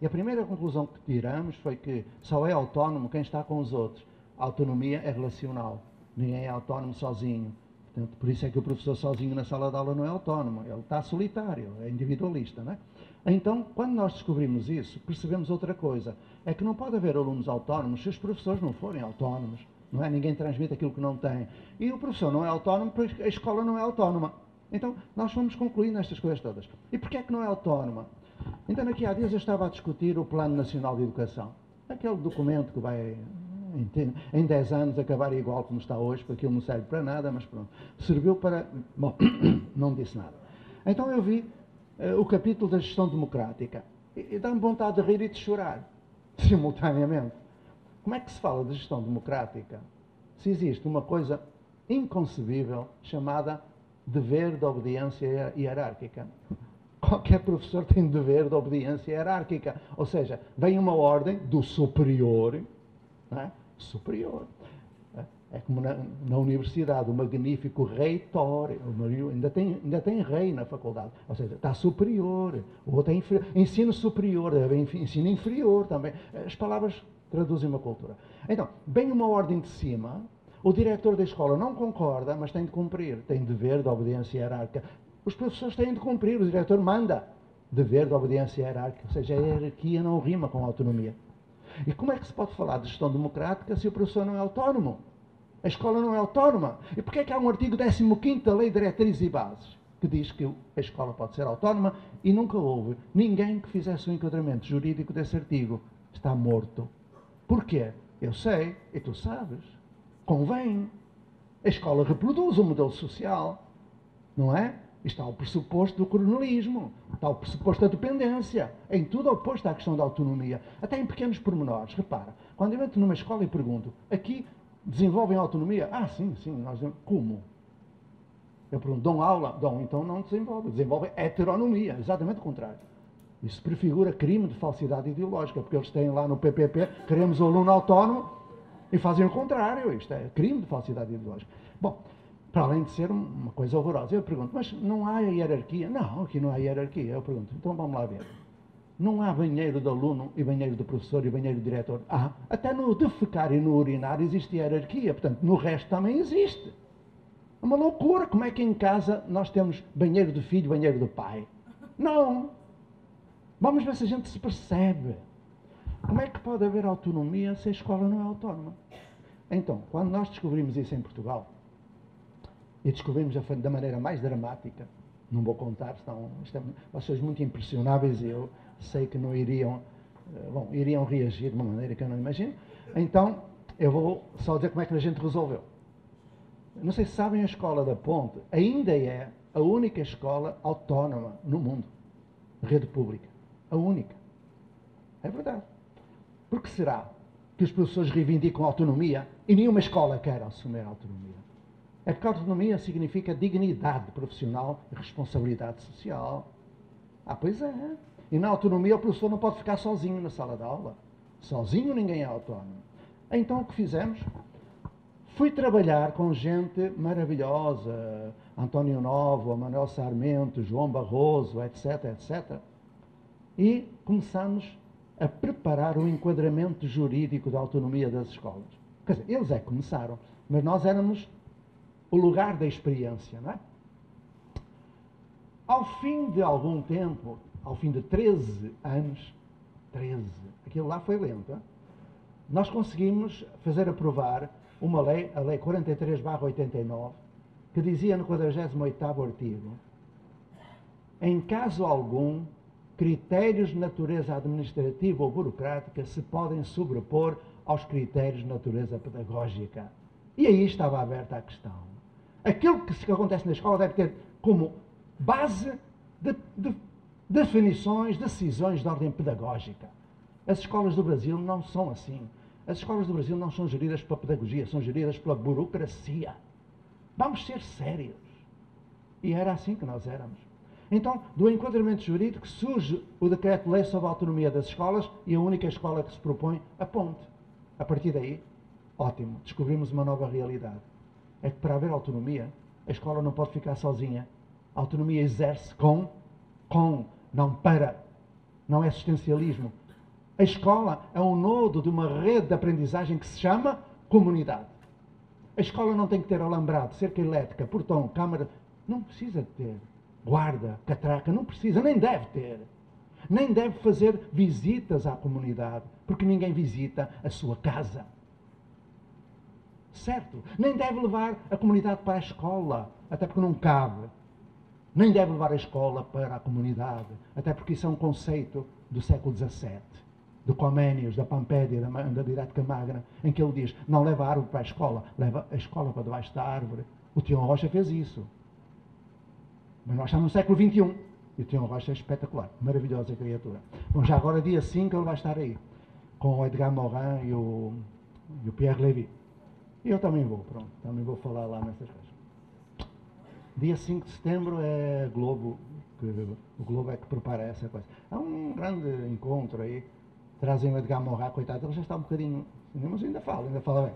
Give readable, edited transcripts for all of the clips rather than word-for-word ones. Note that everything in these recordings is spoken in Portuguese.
E a primeira conclusão que tiramos foi que só é autónomo quem está com os outros. A autonomia é relacional. Ninguém é autónomo sozinho. Portanto, por isso é que o professor sozinho na sala de aula não é autónomo. Ele está solitário, é individualista, não é? Então, quando nós descobrimos isso, percebemos outra coisa. É que não pode haver alunos autónomos se os professores não forem autónomos. Não é? Ninguém transmite aquilo que não tem. E o professor não é autónomo porque a escola não é autónoma. Então, nós fomos concluindo estas coisas todas. E porquê é que não é autónoma? Então, aqui há dias eu estava a discutir o Plano Nacional de Educação. Aquele documento que vai, em 10 anos, acabar igual como está hoje, porque aquilo não serve para nada, mas pronto. Serviu para... Bom, não disse nada. Então eu vi o capítulo da gestão democrática. E dá-me vontade de rir e de chorar, simultaneamente. Como é que se fala de gestão democrática se existe uma coisa inconcebível chamada dever de obediência hierárquica? Qualquer professor tem dever de obediência hierárquica. Ou seja, vem uma ordem do superior, não é? Superior. É como na universidade, o magnífico reitor, ainda tem rei na faculdade, ou seja, está superior, o outro é inferior, ensino superior, ensino inferior também. As palavras traduzem uma cultura. Então, vem uma ordem de cima, o diretor da escola não concorda, mas tem de cumprir, tem dever de obediência hierárquica. Os professores têm de cumprir, o diretor manda, dever de obediência hierárquica, ou seja, a hierarquia não rima com a autonomia. E como é que se pode falar de gestão democrática se o professor não é autónomo? A escola não é autónoma. E porquê é que há um artigo 15º da Lei de Diretrizes e Bases que diz que a escola pode ser autónoma e nunca houve ninguém que fizesse um enquadramento jurídico desse artigo? Está morto. Porquê? Eu sei, e tu sabes. Convém. A escola reproduz o modelo social, não é? Está o pressuposto do coronelismo, está o pressuposto da dependência, em tudo oposto à questão da autonomia, até em pequenos pormenores. Repara, quando eu entro numa escola e pergunto, aqui desenvolvem autonomia? Ah, sim, nós como? Eu pergunto, dão aula? Dão, então não desenvolvem heteronomia, exatamente o contrário. Isso prefigura crime de falsidade ideológica, porque eles têm lá no PPP, queremos o aluno autónomo, e fazem o contrário, isto é crime de falsidade ideológica. Bom, para além de ser uma coisa horrorosa, eu pergunto, mas não há hierarquia? Não, aqui não há hierarquia. Eu pergunto, então vamos lá ver. Não há banheiro do aluno e banheiro do professor e banheiro do diretor? Até no defecar e no urinar existe hierarquia, portanto, no resto também existe. É uma loucura, como é que em casa nós temos banheiro do filho e banheiro do pai? Não. Vamos ver se a gente se percebe. Como é que pode haver autonomia se a escola não é autónoma? Então, quando nós descobrimos isso em Portugal, e descobrimos da maneira mais dramática, não vou contar, senão vocês muito impressionáveis e eu sei que não iriam reagir de uma maneira que eu não imagino. Então, eu vou só dizer como é que a gente resolveu. Não sei se sabem, a Escola da Ponte ainda é a única escola autónoma no mundo, rede pública. A única. É verdade. Por que será que os professores reivindicam autonomia e nenhuma escola quer assumir a autonomia? É porque a autonomia significa dignidade profissional e responsabilidade social. Pois é. E na autonomia o professor não pode ficar sozinho na sala de aula. Sozinho ninguém é autónomo. Então o que fizemos? Fui trabalhar com gente maravilhosa, António Novo, Manuel Sarmento, João Barroso, etc, etc. E começamos a preparar o enquadramento jurídico da autonomia das escolas. Quer dizer, eles é que começaram, mas nós éramos o lugar da experiência, não é? Ao fim de algum tempo, ao fim de 13 anos, aquilo lá foi lento, hein? Nós conseguimos fazer aprovar uma lei, a Lei 43/89, que dizia no 48º artigo, em caso algum, critérios de natureza administrativa ou burocrática se podem sobrepor aos critérios de natureza pedagógica. E aí estava aberta a questão. Aquilo que acontece na escola deve ter como base de definições, decisões de ordem pedagógica. As escolas do Brasil não são assim. As escolas do Brasil não são geridas pela pedagogia, são geridas pela burocracia. Vamos ser sérios. E era assim que nós éramos. Então, do enquadramento jurídico surge o Decreto-Lei sobre a Autonomia das Escolas e a única escola que se propõe, a Ponte. A partir daí, ótimo, descobrimos uma nova realidade. É que para haver autonomia, a escola não pode ficar sozinha. A autonomia exerce com, não para. Não é assistencialismo. A escola é um nodo de uma rede de aprendizagem que se chama comunidade. A escola não tem que ter alambrado, cerca elétrica, portão, câmara. Não precisa de ter. Guarda, catraca, não precisa, nem deve ter. Nem deve fazer visitas à comunidade, porque ninguém visita a sua casa. Certo? Nem deve levar a comunidade para a escola, até porque não cabe. Nem deve levar a escola para a comunidade, até porque isso é um conceito do século XVII, do Comênios, da Pampédia, da Didática Magna, em que ele diz, não leva a árvore para a escola, leva a escola para debaixo da árvore. O Tião Rocha fez isso. Mas nós estamos no século XXI, e o Tião Rocha é espetacular, maravilhosa criatura. Bom, já agora dia 5 ele vai estar aí, com o Edgar Morin e o Pierre Lévy. E eu também vou, pronto, também vou falar lá nessas coisas. Dia 5 de setembro é Globo, o Globo é que prepara essa coisa. É um grande encontro aí. Trazem o Edgar Morin, coitado, ele já está um bocadinho. Mas ainda fala bem.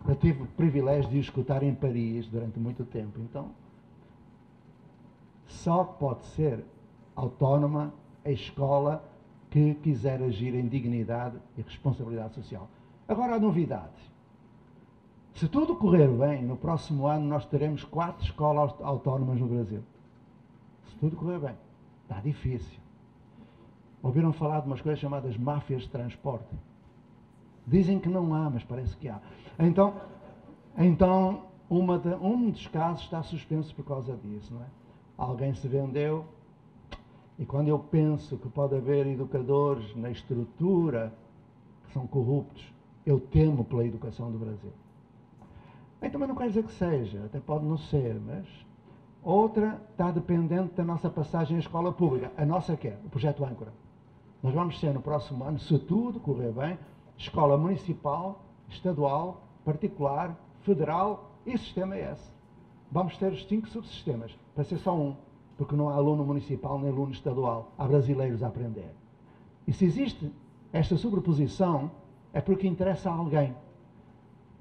Eu tive o privilégio de o escutar em Paris durante muito tempo, então. Só pode ser autónoma a escola que quiser agir em dignidade e responsabilidade social. Agora a novidade. Se tudo correr bem, no próximo ano nós teremos 4 escolas autónomas no Brasil. Se tudo correr bem. Está difícil. Ouviram falar de umas coisas chamadas máfias de transporte? Dizem que não há, mas parece que há. Então um dos casos está suspenso por causa disso, não é? Alguém se vendeu, e quando eu penso que pode haver educadores na estrutura que são corruptos, eu temo pela educação do Brasil. Bem, também não quer dizer que seja, até pode não ser, mas outra está dependente da nossa passagem à escola pública. A nossa que é o Projeto Âncora. Nós vamos ser no próximo ano, se tudo correr bem, escola municipal, estadual, particular, federal e sistema ES. Vamos ter os 5 subsistemas, para ser só um, porque não há aluno municipal nem aluno estadual. Há brasileiros a aprender. E se existe esta sobreposição, é porque interessa a alguém.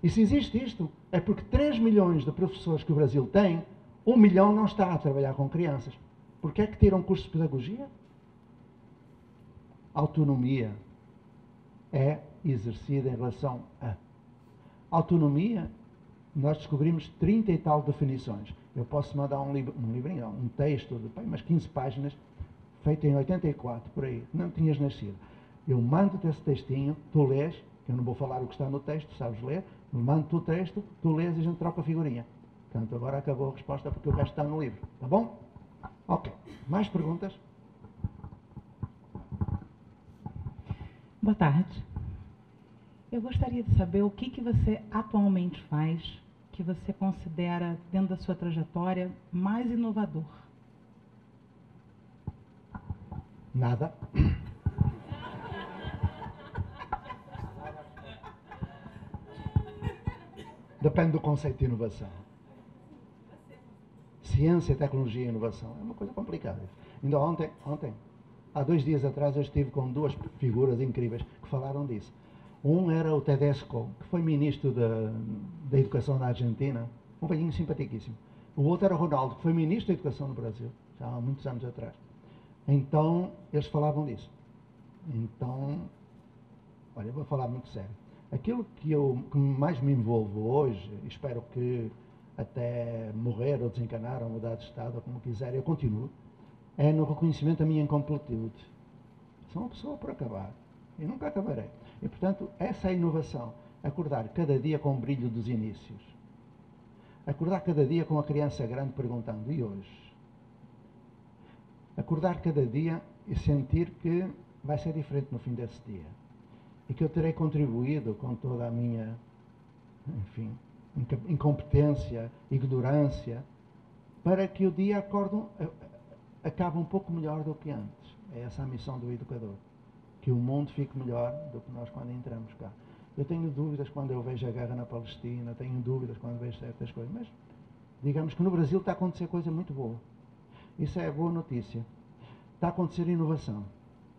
E se existe isto, é porque 3 milhões de professores que o Brasil tem, 1 milhão não está a trabalhar com crianças. Porquê é que tiram curso de pedagogia? Autonomia é exercida em relação a. Autonomia, nós descobrimos 30 e tal definições. Eu posso mandar um livrinho, um texto de umas 15 páginas, feito em 84, por aí. Não tinhas nascido. Eu mando-te esse textinho, tu lês, que eu não vou falar o que está no texto, sabes ler, mando-te o texto, tu lês e a gente troca a figurinha. Portanto, agora acabou a resposta porque o resto está no livro. Tá bom? Ok. Mais perguntas? Boa tarde. Eu gostaria de saber o que você atualmente faz que você considera, dentro da sua trajetória, mais inovador. Nada. Depende do conceito de inovação. Ciência, tecnologia e inovação é uma coisa complicada. Ainda ontem, há 2 dias atrás, eu estive com 2 figuras incríveis que falaram disso. Um era o Tedesco, que foi ministro da Educação na Argentina, um velhinho simpaticíssimo. O outro era o Ronaldo, que foi ministro da Educação no Brasil, já há muitos anos atrás. Então, eles falavam disso. Então, olha, eu vou falar muito sério. Aquilo que mais me envolvo hoje, espero que até morrer ou desencanar ou mudar de estado, ou como quiser, eu continuo, é no reconhecimento da minha incompletude. Sou uma pessoa por acabar. E nunca acabarei. E, portanto, essa é a inovação. Acordar cada dia com o brilho dos inícios. Acordar cada dia com a criança grande perguntando, e hoje? Acordar cada dia e sentir que vai ser diferente no fim desse dia. E que eu terei contribuído com toda a minha, enfim, incompetência, ignorância, para que o dia acabe um pouco melhor do que antes. É essa a missão do educador. Que o mundo fique melhor do que nós quando entramos cá. Eu tenho dúvidas quando eu vejo a guerra na Palestina, tenho dúvidas quando vejo certas coisas, mas digamos que no Brasil está a acontecer coisa muito boa. Isso é boa notícia. Está a acontecer inovação.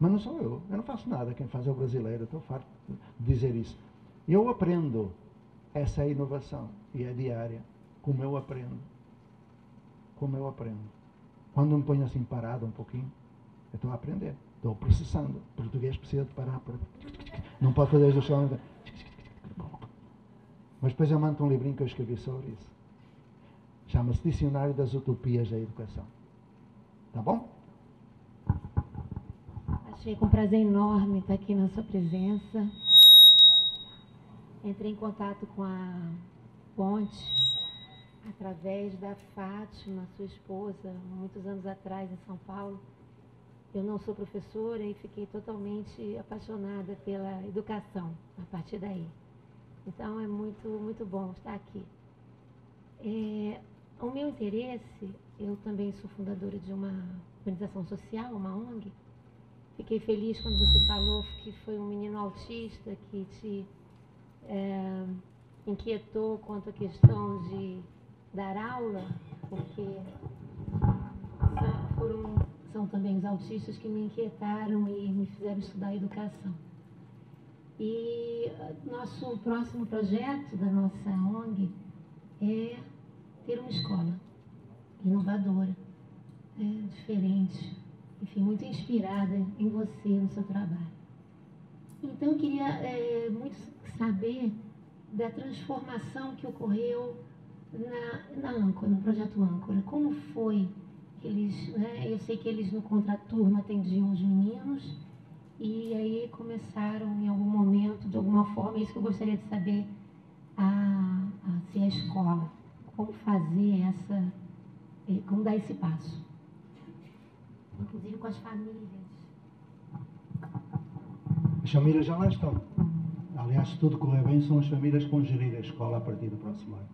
Mas não sou eu não faço nada, quem faz é o brasileiro, eu estou farto de dizer isso. Eu aprendo essa inovação, e é diária, como eu aprendo. Como eu aprendo. Quando me ponho assim parado um pouquinho, eu estou a aprender. Estou processando. O português precisa de parar para... Não pode fazer as duas sons. Mas depois eu mando um livrinho que eu escrevi sobre isso. Chama-se Dicionário das Utopias da Educação. Tá bom? Achei com prazer enorme estar aqui na sua presença. Entrei em contato com a Ponte através da Fátima, sua esposa, muitos anos atrás em São Paulo. Eu não sou professora e fiquei totalmente apaixonada pela educação a partir daí. Então é muito bom estar aqui. O meu interesse, eu também sou fundadora de uma organização social, uma ONG. Fiquei feliz quando você falou que foi um menino autista que te inquietou quanto à questão de dar aula, porque são também os autistas que me inquietaram e me fizeram estudar educação. E nosso próximo projeto da nossa ONG é ter uma escola inovadora, diferente, enfim, muito inspirada em você, no seu trabalho. Então, eu queria muito saber da transformação que ocorreu na Âncora, no projeto Âncora. Como foi que eles, eu sei que eles no contraturno atendiam os meninos e aí começaram em algum momento, de alguma forma, é isso que eu gostaria de saber, a ser a escola. Como fazer como dar esse passo? Inclusive com as famílias. As famílias já lá estão. Aliás, se tudo correr bem, são as famílias que vão gerir a escola a partir do próximo ano.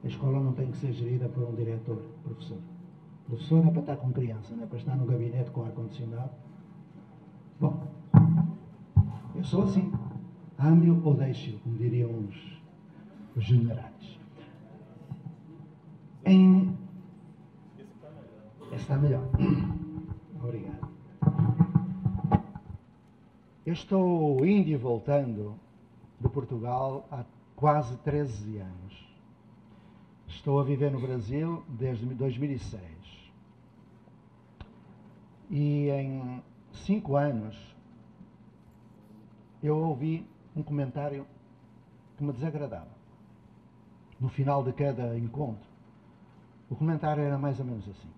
A escola não tem que ser gerida por um diretor, professor. O professor é para estar com criança, não é para estar no gabinete com ar-condicionado. Bom, eu sou assim. Ame-o ou deixe-o, como diriam os generais. Está melhor. Obrigado. Eu estou indo e voltando de Portugal há quase 13 anos. Estou a viver no Brasil desde 2006. E em 5 anos eu ouvi um comentário que me desagradava. No final de cada encontro, o comentário era mais ou menos assim: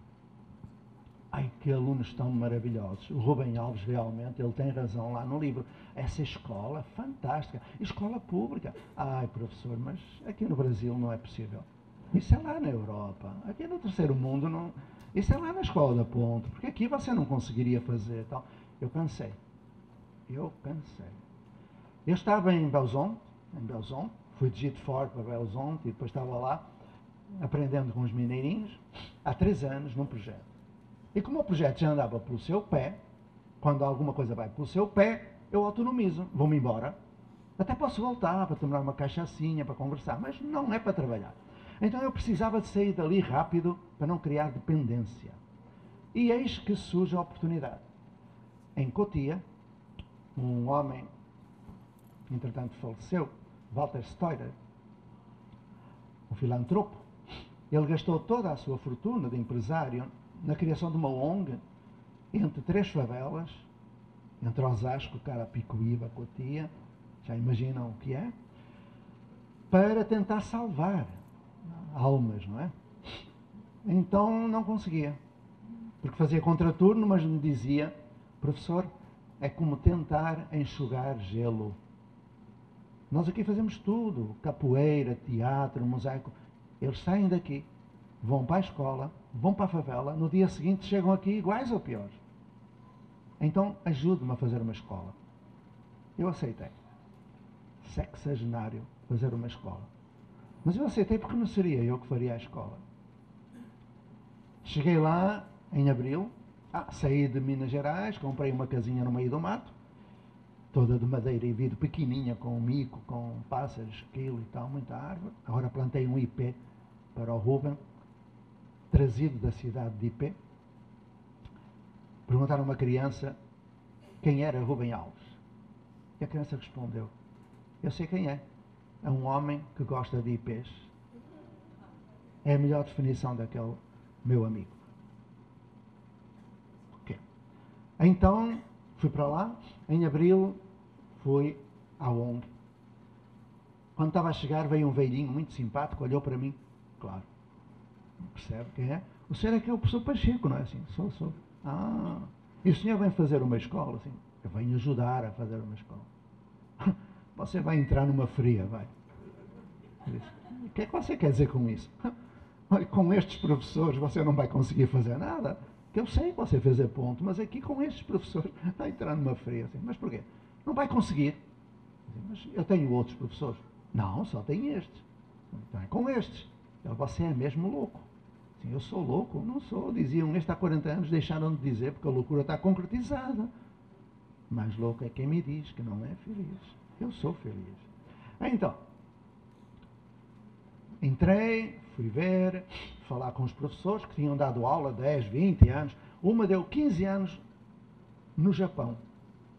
ai, que alunos tão maravilhosos. O Rubem Alves, realmente, ele tem razão lá no livro. Essa escola, fantástica. Escola pública. Ai, professor, mas aqui no Brasil não é possível. Isso é lá na Europa. Aqui no terceiro mundo, não. Isso é lá na Escola da Ponte. Porque aqui você não conseguiria fazer tal. Eu cansei. Eu estava em Belzonte, fui de Gite Ford para Belzonte e depois estava lá aprendendo com os mineirinhos há 3 anos num projeto. E como o projeto já andava pelo seu pé, quando alguma coisa vai pelo seu pé, eu autonomizo, vou-me embora. Até posso voltar para tomar uma cachaçinha, para conversar, mas não é para trabalhar. Então eu precisava de sair dali rápido para não criar dependência. E eis que surge a oportunidade. Em Cotia, um homem que entretanto faleceu, Walter Steurer, um filantropo, ele gastou toda a sua fortuna de empresário na criação de uma ONG entre 3 favelas, entre Osasco, Carapicuíba, Cotia, já imaginam o que é, para tentar salvar almas, não é? Então não conseguia, porque fazia contraturno, mas me dizia: professor, é como tentar enxugar gelo. Nós aqui fazemos tudo, capoeira, teatro, mosaico. Eles saem daqui, vão para a escola, vão para a favela, no dia seguinte chegam aqui iguais ou piores. Então ajude-me a fazer uma escola. Eu aceitei. Sexagenário, fazer uma escola. Mas eu aceitei porque não seria eu que faria a escola. Cheguei lá em abril, saí de Minas Gerais, comprei uma casinha no meio do mato, toda de madeira e vidro, pequenininha, com mico, com pássaros, esquilo e tal, muita árvore. Agora plantei um ipê para o Rubem, trazido da cidade de Ipê. Perguntaram a uma criança quem era Rubem Alves. E a criança respondeu: eu sei quem é. É um homem que gosta de ipês. É a melhor definição daquele meu amigo. Okay. Então, Fui para lá, em abril fui à ONG. Quando estava a chegar, veio um velhinho muito simpático, olhou para mim, claro, percebe quem é? O senhor é que é o professor Pacheco, não é assim? Sou. Ah, e o senhor vem fazer uma escola? Assim, eu venho ajudar a fazer uma escola. Você vai entrar numa fria, vai. Eu disse, o que é que você quer dizer com isso? Com estes professores você não vai conseguir fazer nada. Que eu sei que você fez a ponto, mas aqui com estes professores vai entrar numa fria. Assim, mas porquê? Não vai conseguir. Mas eu tenho outros professores. Não, só tem estes. Então é com estes. Você é mesmo louco. Sim, eu sou louco? Não sou. Diziam este há 40 anos, deixaram de dizer porque a loucura está concretizada. Mais louco é quem me diz que não é feliz. Eu sou feliz. Então, entrei, fui ver, falar com os professores que tinham dado aula 10, 20 anos. Uma deu 15 anos no Japão.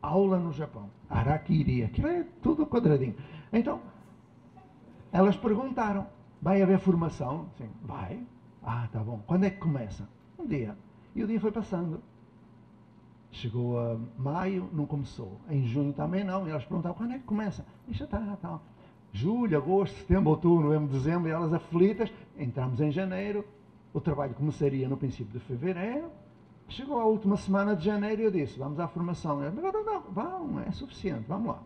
Aula no Japão. Harakiri. Aquilo é tudo quadradinho. Então, elas perguntaram, vai haver formação? Sim, vai. Ah, tá bom. Quando é que começa? Um dia. E o dia foi passando. Chegou a maio, não começou. Em junho também não. E elas perguntavam, quando é que começa? Deixa estar, tá. Julho, agosto, setembro, outubro, novembro, dezembro. E elas aflitas. Entramos em janeiro. O trabalho começaria no princípio de fevereiro. Chegou a última semana de janeiro e eu disse, vamos à formação. Eu, agora não, vão, é suficiente, vamos lá.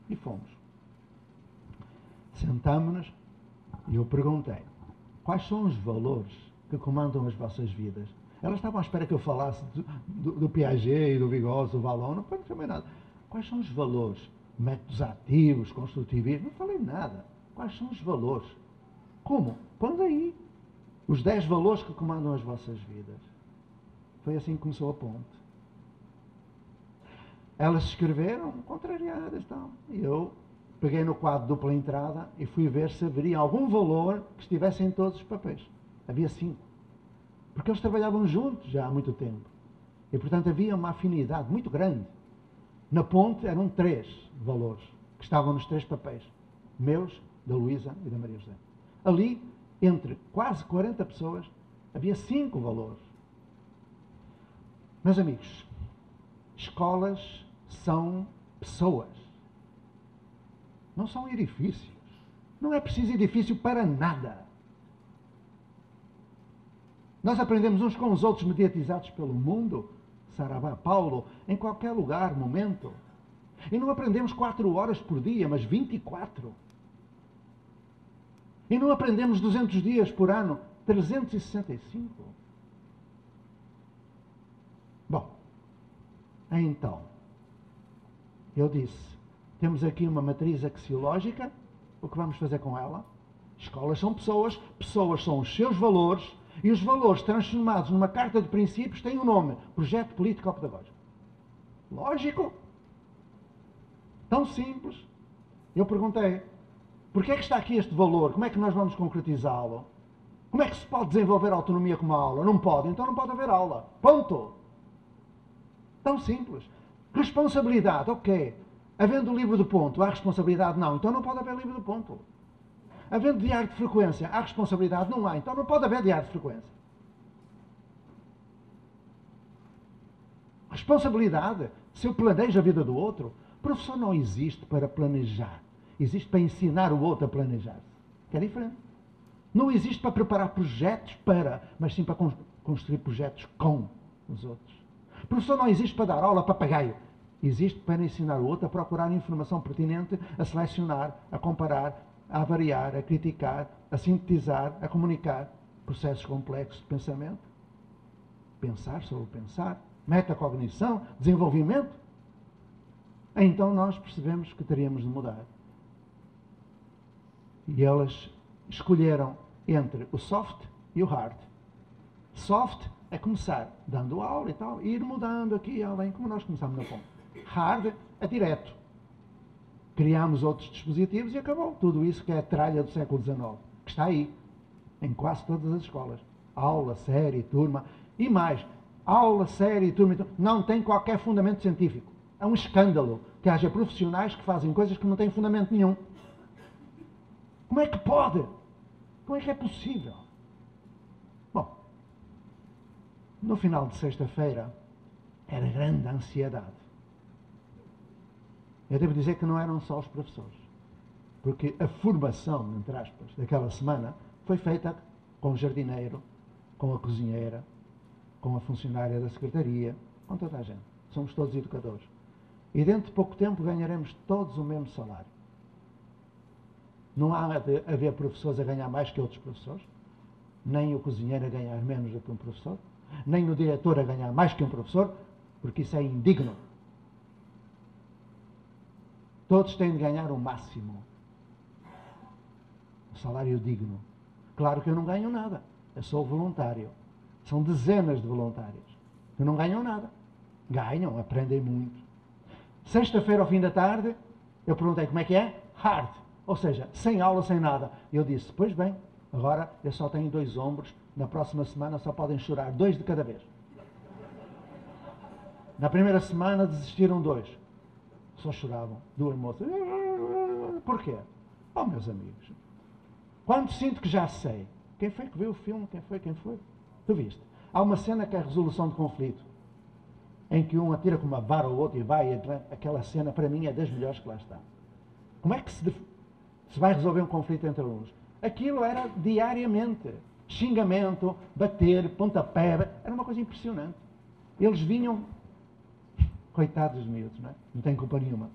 E fomos. Sentámonos e eu perguntei, quais são os valores que comandam as vossas vidas? Elas estavam à espera que eu falasse do Piaget e do Vygotsky, do Vallon, não falei nada. Quais são os valores? Métodos ativos, construtivismo? Não falei nada. Quais são os valores? Como? Põe aí. Os 10 valores que comandam as vossas vidas. Foi assim que começou a ponte. Elas escreveram contrariadas e tal. E eu peguei no quadro dupla entrada e fui ver se haveria algum valor que estivesse em todos os papéis. Havia 5. Porque eles trabalhavam juntos já há muito tempo. E, portanto, havia uma afinidade muito grande. Na ponte eram 3 valores que estavam nos 3 papéis. Meus, da Luísa e da Maria José. Ali, entre quase 40 pessoas, havia 5 valores. Meus amigos, escolas são pessoas. Não são edifícios. Não é preciso edifício para nada. Nós aprendemos uns com os outros mediatizados pelo mundo, Saravá, Paulo, em qualquer lugar, momento. E não aprendemos 4 horas por dia, mas 24. E não aprendemos 200 dias por ano, 365. Bom, então, eu disse, temos aqui uma matriz axiológica, o que vamos fazer com ela? Escolas são pessoas, pessoas são os seus valores, e os valores transformados numa carta de princípios têm um nome, Projeto Político-Pedagógico. Lógico. Tão simples. Eu perguntei, porquê é que está aqui este valor? Como é que nós vamos concretizá-lo? Como é que se pode desenvolver a autonomia como aula? Não pode, então não pode haver aula. Ponto. Tão simples. Responsabilidade, ok. Havendo livro de ponto, há responsabilidade? Não. Então não pode haver livro de ponto. Havendo diário de frequência, há responsabilidade? Não há. Então não pode haver diário de frequência. Responsabilidade, se eu planejo a vida do outro, o professor não existe para planejar. Existe para ensinar o outro a planejar-se. Que é diferente. Não existe para preparar projetos para, mas sim para construir projetos com os outros. O professor não existe para dar aula a papagaio. Existe para ensinar o outro a procurar informação pertinente, a selecionar, a comparar, a avaliar, a criticar, a sintetizar, a comunicar processos complexos de pensamento. Pensar sobre pensar, metacognição, desenvolvimento. Então nós percebemos que teríamos de mudar. E elas escolheram entre o soft e o hard. Soft é começar dando aula e tal, e ir mudando aqui e além, como nós começamos na ponte. Hard é direto. Criámos outros dispositivos e acabou. Tudo isso que é a tralha do século XIX, que está aí, em quase todas as escolas. Aula, série, turma, e mais, aula, série, turma, não tem qualquer fundamento científico. É um escândalo que haja profissionais que fazem coisas que não têm fundamento nenhum. Como é que pode? Como é que é possível? Bom, no final de sexta-feira, era grande a ansiedade. Eu devo dizer que não eram só os professores, porque a formação, entre aspas, daquela semana foi feita com o jardineiro, com a cozinheira, com a funcionária da secretaria, com toda a gente. Somos todos educadores. E dentro de pouco tempo ganharemos todos o mesmo salário. Não há de haver professores a ganhar mais que outros professores, nem o cozinheiro a ganhar menos do que um professor, nem o diretor a ganhar mais que um professor, porque isso é indigno. Todos têm de ganhar o máximo. O salário digno. Claro que eu não ganho nada. Eu sou voluntário. São dezenas de voluntários que não ganham nada. Ganham, aprendem muito. Sexta-feira, ao fim da tarde, eu perguntei como é que é? Hard. Ou seja, sem aula, sem nada. Eu disse, pois bem, agora eu só tenho 2 ombros. Na próxima semana só podem chorar 2 de cada vez. Na primeira semana desistiram 2. Só choravam. 2 moças. Porquê? Oh, meus amigos. Quando sinto que já sei. Quem foi que viu o filme? Quem foi? Tu viste? Há uma cena que é a resolução de conflito. Em que um atira com uma vara ao outro e vai. Aquela cena, para mim, é das melhores que lá está. Como é que se vai resolver um conflito entre alunos? Aquilo era diariamente. Xingamento, bater, pontapé. Era uma coisa impressionante. Eles vinham... Coitados dos miúdos, não é? Não têm culpa nenhuma.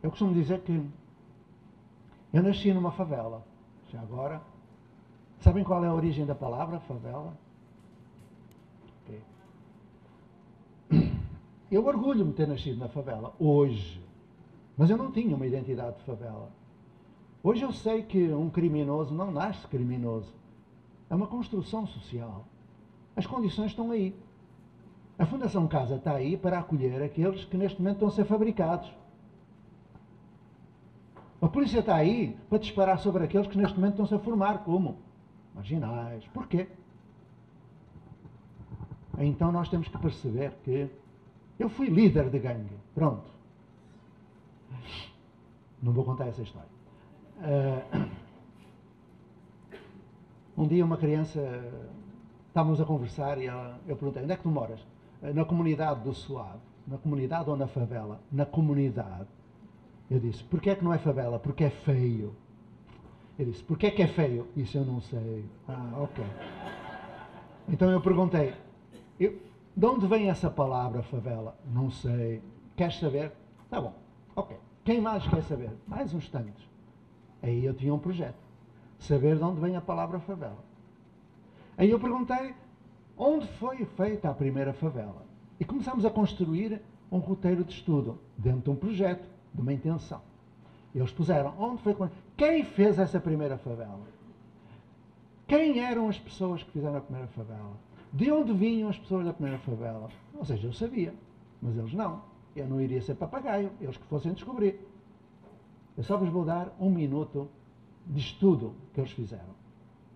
Eu costumo dizer que eu nasci numa favela. Já agora, sabem qual é a origem da palavra favela? Okay. Eu orgulho-me de ter nascido na favela, hoje. Mas eu não tinha uma identidade de favela. Hoje eu sei que um criminoso não nasce criminoso. É uma construção social. As condições estão aí. A Fundação Casa está aí para acolher aqueles que neste momento estão a ser fabricados. A polícia está aí para disparar sobre aqueles que neste momento estão-se a formar como marginais. Porquê? Então nós temos que perceber que eu fui líder de gangue. Pronto. Não vou contar essa história. Um dia uma criança, estávamos a conversar e eu perguntei, onde é que tu moras? Na comunidade do Suave. Na comunidade ou na favela? Na comunidade. Eu disse, porquê é que não é favela? Porque é feio. Ele disse, porquê é que é feio? Isso eu não sei. Ah, ok. Então eu perguntei, de onde vem essa palavra favela? Não sei. Queres saber? Tá bom. Ok. Quem mais quer saber? Mais uns tantos. Aí eu tinha um projeto. Saber de onde vem a palavra favela. Aí eu perguntei, onde foi feita a primeira favela? E começámos a construir um roteiro de estudo, dentro de um projeto, de uma intenção. Eles puseram, onde foi... Quem fez essa primeira favela? Quem eram as pessoas que fizeram a primeira favela? De onde vinham as pessoas da primeira favela? Ou seja, eu sabia, mas eles não. Eu não iria ser papagaio, eles que fossem descobrir. Eu só vos vou dar 1 minuto de estudo que eles fizeram.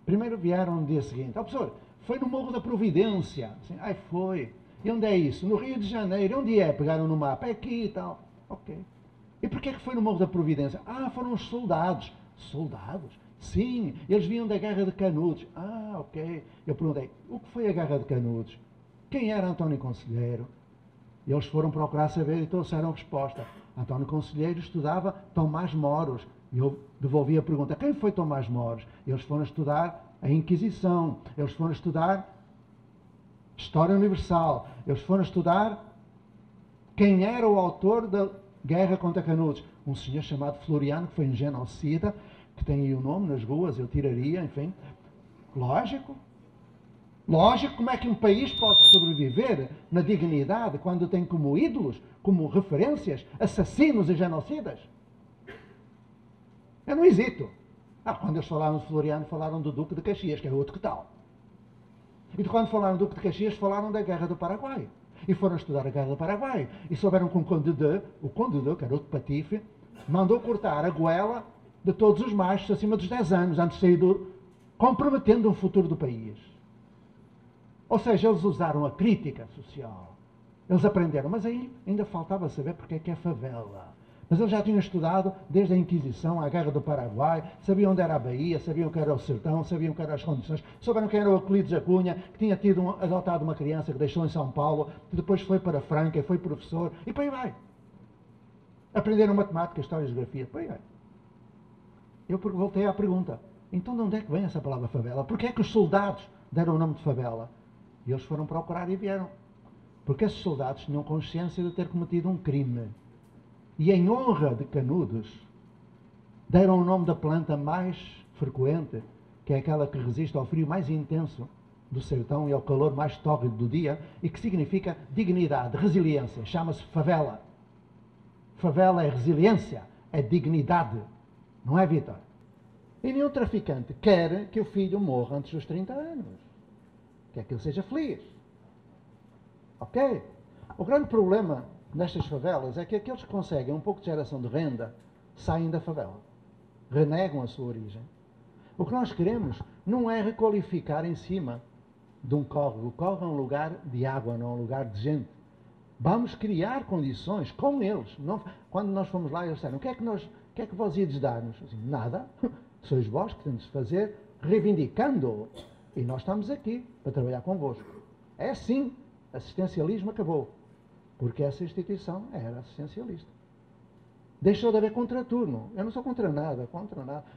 Primeiro vieram no dia seguinte, professor, foi no Morro da Providência. Assim, foi. E onde é isso? No Rio de Janeiro. Onde é? Pegaram no mapa. É aqui e tal. Ok. E porquê que foi no Morro da Providência? Foram os soldados. Soldados? Sim, eles vinham da Guerra de Canudos. Ok. Eu perguntei, o que foi a Guerra de Canudos? Quem era António Conselheiro? E eles foram procurar saber e trouxeram a resposta. António Conselheiro estudava Tomás Moros. E eu devolvi a pergunta, quem foi Tomás Moros? Eles foram estudar a Inquisição. Eles foram estudar História Universal. Eles foram estudar quem era o autor da Guerra contra Canudos. Um senhor chamado Floriano, que foi um genocida, que tem aí o nome nas ruas, eu tiraria, enfim. Lógico. Lógico, como é que um país pode sobreviver na dignidade quando tem como ídolos, como referências, assassinos e genocidas? Eu não hesito. Quando eles falaram de Floriano, falaram do Duque de Caxias, que é outro que tal. E quando falaram do Duque de Caxias, falaram da Guerra do Paraguai. E foram estudar a Guerra do Paraguai. E souberam que o Conde de, que era outro patife, mandou cortar a goela de todos os machos acima dos 10 anos, antes de sair comprometendo o futuro do país. Ou seja, eles usaram a crítica social. Eles aprenderam, mas aí ainda faltava saber porque é que é favela. Mas eles já tinham estudado desde a Inquisição, a Guerra do Paraguai, sabiam onde era a Bahia, sabiam que era o sertão, sabiam que eram as condições, souberam quem era o Euclides da Cunha, que tinha adotado uma criança que deixou em São Paulo, que depois foi para Franca e foi professor, e por aí vai. Aprenderam matemática, história e geografia. Pois é. Eu voltei à pergunta. Então de onde é que vem essa palavra favela? Porquê é que os soldados deram o nome de favela? E eles foram procurar e vieram. Porque esses soldados tinham consciência de ter cometido um crime. E em honra de Canudos, deram o nome da planta mais frequente, que é aquela que resiste ao frio mais intenso do sertão e ao calor mais tórrido do dia, e que significa dignidade, resiliência. Chama-se favela. Favela é resiliência, é dignidade. Não é, Vitor? E nenhum traficante quer que o filho morra antes dos 30 anos. Quer que ele seja feliz. Ok? O grande problema nestas favelas é que aqueles que conseguem um pouco de geração de renda saem da favela. Renegam a sua origem. O que nós queremos não é requalificar em cima de um córrego. O córrego é um lugar de água, não é um lugar de gente. Vamos criar condições com eles. Não, quando nós fomos lá, eles disseram, o que é que vós ides dar-nos? Assim, nada. Sois vós que temos de fazer, reivindicando-o. E nós estamos aqui para trabalhar convosco. É assim. Assistencialismo acabou. Porque essa instituição era assistencialista. Deixou de haver contraturno. Eu não sou contra nada.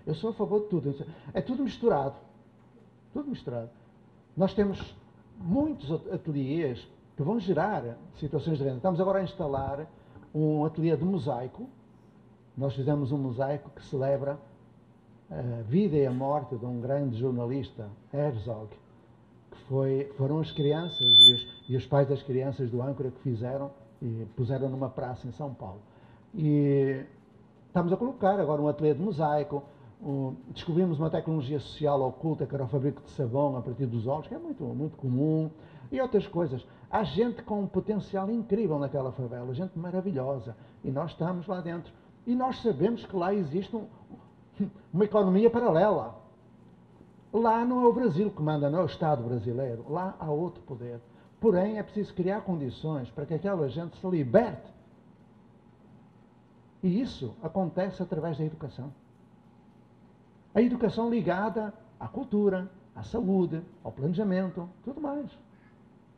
Eu sou a favor de tudo. É tudo misturado. Tudo misturado. Nós temos muitos ateliês que vão gerar situações de renda. Estamos agora a instalar um ateliê de mosaico. Nós fizemos um mosaico que celebra a vida e a morte de um grande jornalista, Herzog, que foram as crianças e os pais das crianças do âncora que fizeram e puseram numa praça em São Paulo. E estamos a colocar agora um ateliê de mosaico. Descobrimos uma tecnologia social oculta, que era o fabrico de sabão a partir dos ovos, que é muito, muito comum, e outras coisas. Há gente com um potencial incrível naquela favela, gente maravilhosa, e nós estamos lá dentro. E nós sabemos que lá existe uma economia paralela. Lá não é o Brasil que manda, não é o Estado brasileiro. Lá há outro poder. Porém, é preciso criar condições para que aquela gente se liberte. E isso acontece através da educação. A educação ligada à cultura, à saúde, ao planejamento, tudo mais.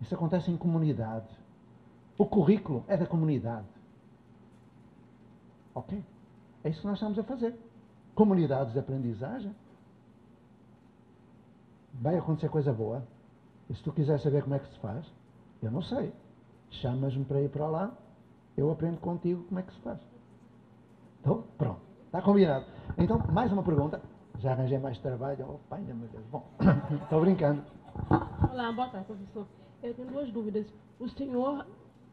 Isso acontece em comunidade. O currículo é da comunidade. Ok? É isso que nós estamos a fazer. Comunidades de aprendizagem. Vai acontecer coisa boa. E se tu quiser saber como é que se faz, eu não sei. Chamas-me para ir para lá, eu aprendo contigo como é que se faz. Então, pronto. Está combinado. Então, mais uma pergunta. Já arranjei mais trabalho. Oh, pai, meu Deus. Bom, estou brincando. Olá, boa tarde, professor. Eu tenho duas dúvidas. O senhor,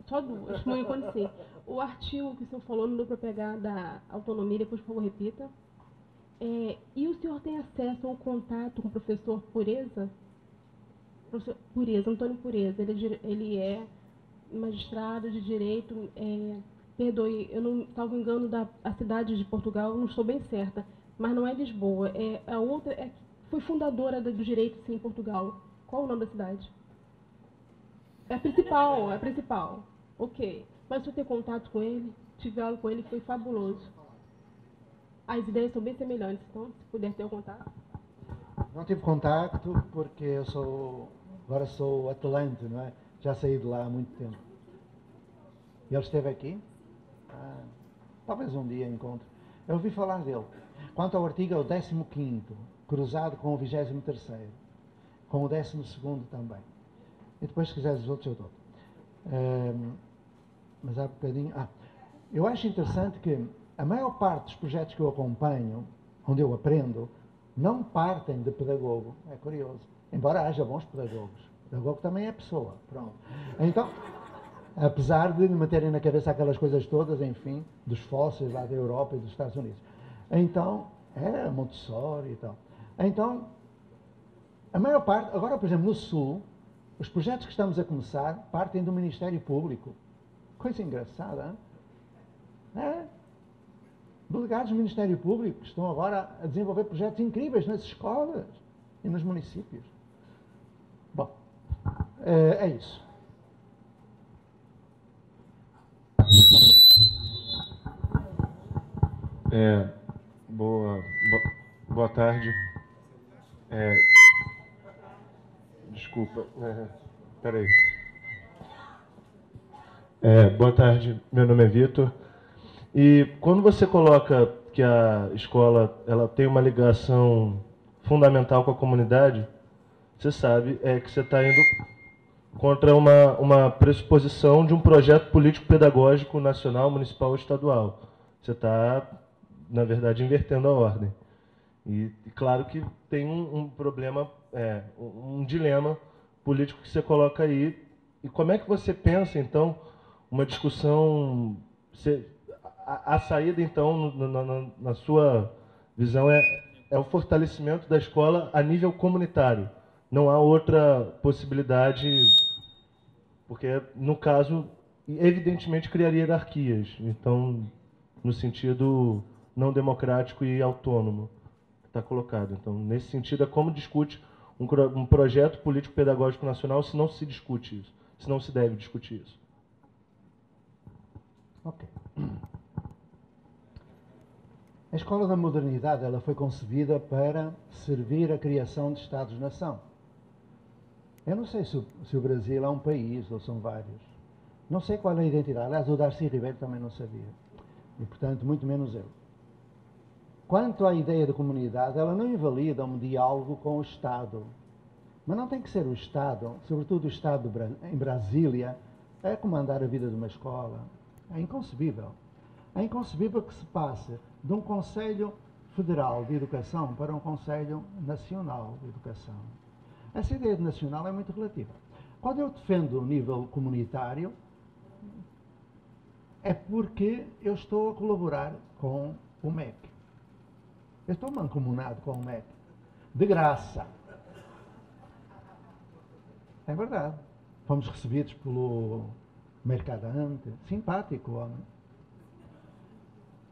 só duas, não acontecer. O artigo que o senhor falou, não deu para pegar da autonomia, depois, por favor, repita. E o senhor tem acesso ao contato com o professor Pureza? Professor Pureza, Antônio Pureza. Ele é magistrado de direito, perdoe, eu não salvo engano da cidade de Portugal, não estou bem certa, mas não é Lisboa, a outra foi fundadora do direito, sim, em Portugal. Qual o nome da cidade? É a principal. Ok. Mas se eu ter contato com ele, tive aula com ele, foi fabuloso. As ideias são bem semelhantes, então, se puder ter o contato. Não tive contato porque eu agora sou atlante, não é? Já saí de lá há muito tempo. E ele esteve aqui? Talvez um dia encontre. Eu ouvi falar dele. Quanto ao artigo, é o 15º, cruzado com o 23º, com o 12º também. E depois, se quiseres os outros, eu dou. Mas há bocadinho... eu acho interessante que a maior parte dos projetos que eu acompanho, onde eu aprendo, não partem de pedagogo. É curioso. Embora haja bons pedagogos. O pedagogo também é pessoa. Pronto. Então, apesar de me meterem na cabeça aquelas coisas todas, enfim, dos fósseis lá da Europa e dos Estados Unidos. Então, Montessori e tal. Então, a maior parte, agora, por exemplo, no Sul, os projetos que estamos a começar partem do Ministério Público. Coisa engraçada, hein? Delegados do Ministério Público que estão agora a desenvolver projetos incríveis nas escolas e nos municípios. Bom, é isso. Boa tarde. Desculpa. Peraí. Boa tarde, meu nome é Vitor. E quando você coloca que a escola ela tem uma ligação fundamental com a comunidade, você sabe que você está indo contra uma pressuposição de um projeto político-pedagógico nacional, municipal ou estadual. Você está, na verdade, invertendo a ordem. E claro que tem um problema, um dilema político que você coloca aí. E como é que você pensa, então, uma discussão... A saída, então, na sua visão, é o fortalecimento da escola a nível comunitário. Não há outra possibilidade, porque, no caso, evidentemente criaria hierarquias. Então, no sentido não democrático e autônomo que está colocado. Então, nesse sentido, é como discute um projeto político-pedagógico nacional se não se discute isso, se não se deve discutir isso. Ok. A Escola da Modernidade ela foi concebida para servir a criação de Estados-nação. Eu não sei se o Brasil é um país ou são vários. Não sei qual é a identidade. Aliás, o Darcy Ribeiro também não sabia. E, portanto, muito menos eu. Quanto à ideia de comunidade, ela não invalida um diálogo com o Estado. Mas não tem que ser o Estado, sobretudo o Estado em Brasília, a comandar a vida de uma escola. É inconcebível. É inconcebível que se passe de um Conselho Federal de Educação para um Conselho Nacional de Educação. Essa ideia de nacional é muito relativa. Quando eu defendo o nível comunitário, é porque eu estou a colaborar com o MEC. Eu estou mancomunado com o MEC. De graça. É verdade. Fomos recebidos pelo Mercadante. Simpático homem.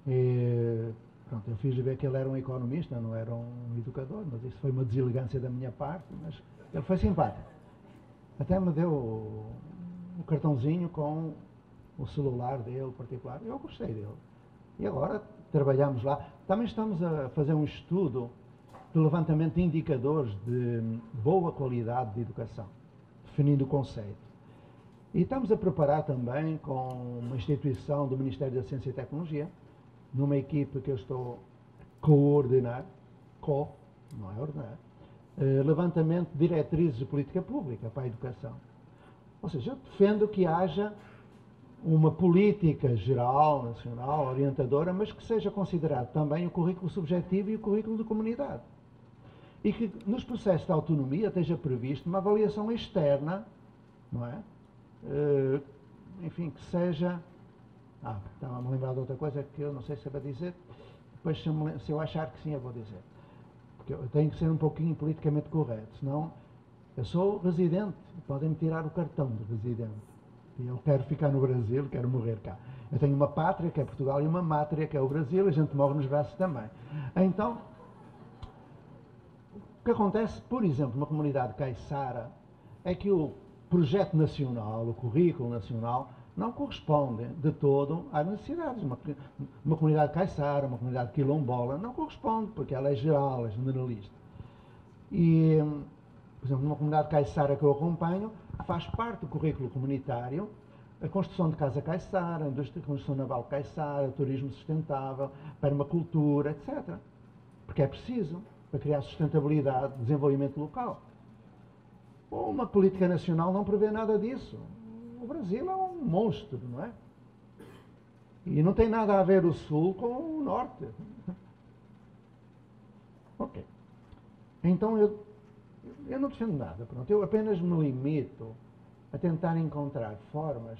E, pronto, eu fiz-lhe ver que ele era um economista, não era um educador, mas isso foi uma deselegância da minha parte, mas ele foi simpático. Até me deu o cartãozinho com o celular dele particular. Eu gostei dele. E agora trabalhamos lá. Também estamos a fazer um estudo de levantamento de indicadores de boa qualidade de educação, definindo o conceito. E estamos a preparar também com uma instituição do Ministério da Ciência e Tecnologia, numa equipe que eu estou a coordenar, não é ordenar, levantamento de diretrizes de política pública para a educação. Ou seja, eu defendo que haja uma política geral, nacional, orientadora, mas que seja considerado também o currículo subjetivo e o currículo de comunidade. E que nos processos de autonomia esteja previsto uma avaliação externa, não é? Enfim, que seja... estava a me lembrar de outra coisa que eu não sei se é para dizer. Depois, se eu achar que sim, eu vou dizer. Porque eu tenho que ser um pouquinho politicamente correto. Senão, eu sou residente. Podem-me tirar o cartão de residente. E eu quero ficar no Brasil, quero morrer cá. Eu tenho uma pátria, que é Portugal, e uma mátria, que é o Brasil. A gente morre nos braços também. Então, o que acontece, por exemplo, na comunidade caiçara, é que o projeto nacional, o currículo nacional, não corresponde de todo às necessidades. Uma comunidade caiçara, uma comunidade quilombola, não corresponde, porque ela é geral, é generalista. E, por exemplo, numa comunidade caiçara que eu acompanho, faz parte do currículo comunitário a construção de casa caiçara, a indústria de construção naval caiçara, o turismo sustentável, permacultura, etc. Porque é preciso para criar sustentabilidade, desenvolvimento local. Uma política nacional não prevê nada disso. O Brasil é um monstro, não é? E não tem nada a ver o Sul com o Norte. Ok. Então eu não defendo nada. Pronto. Eu apenas me limito a tentar encontrar formas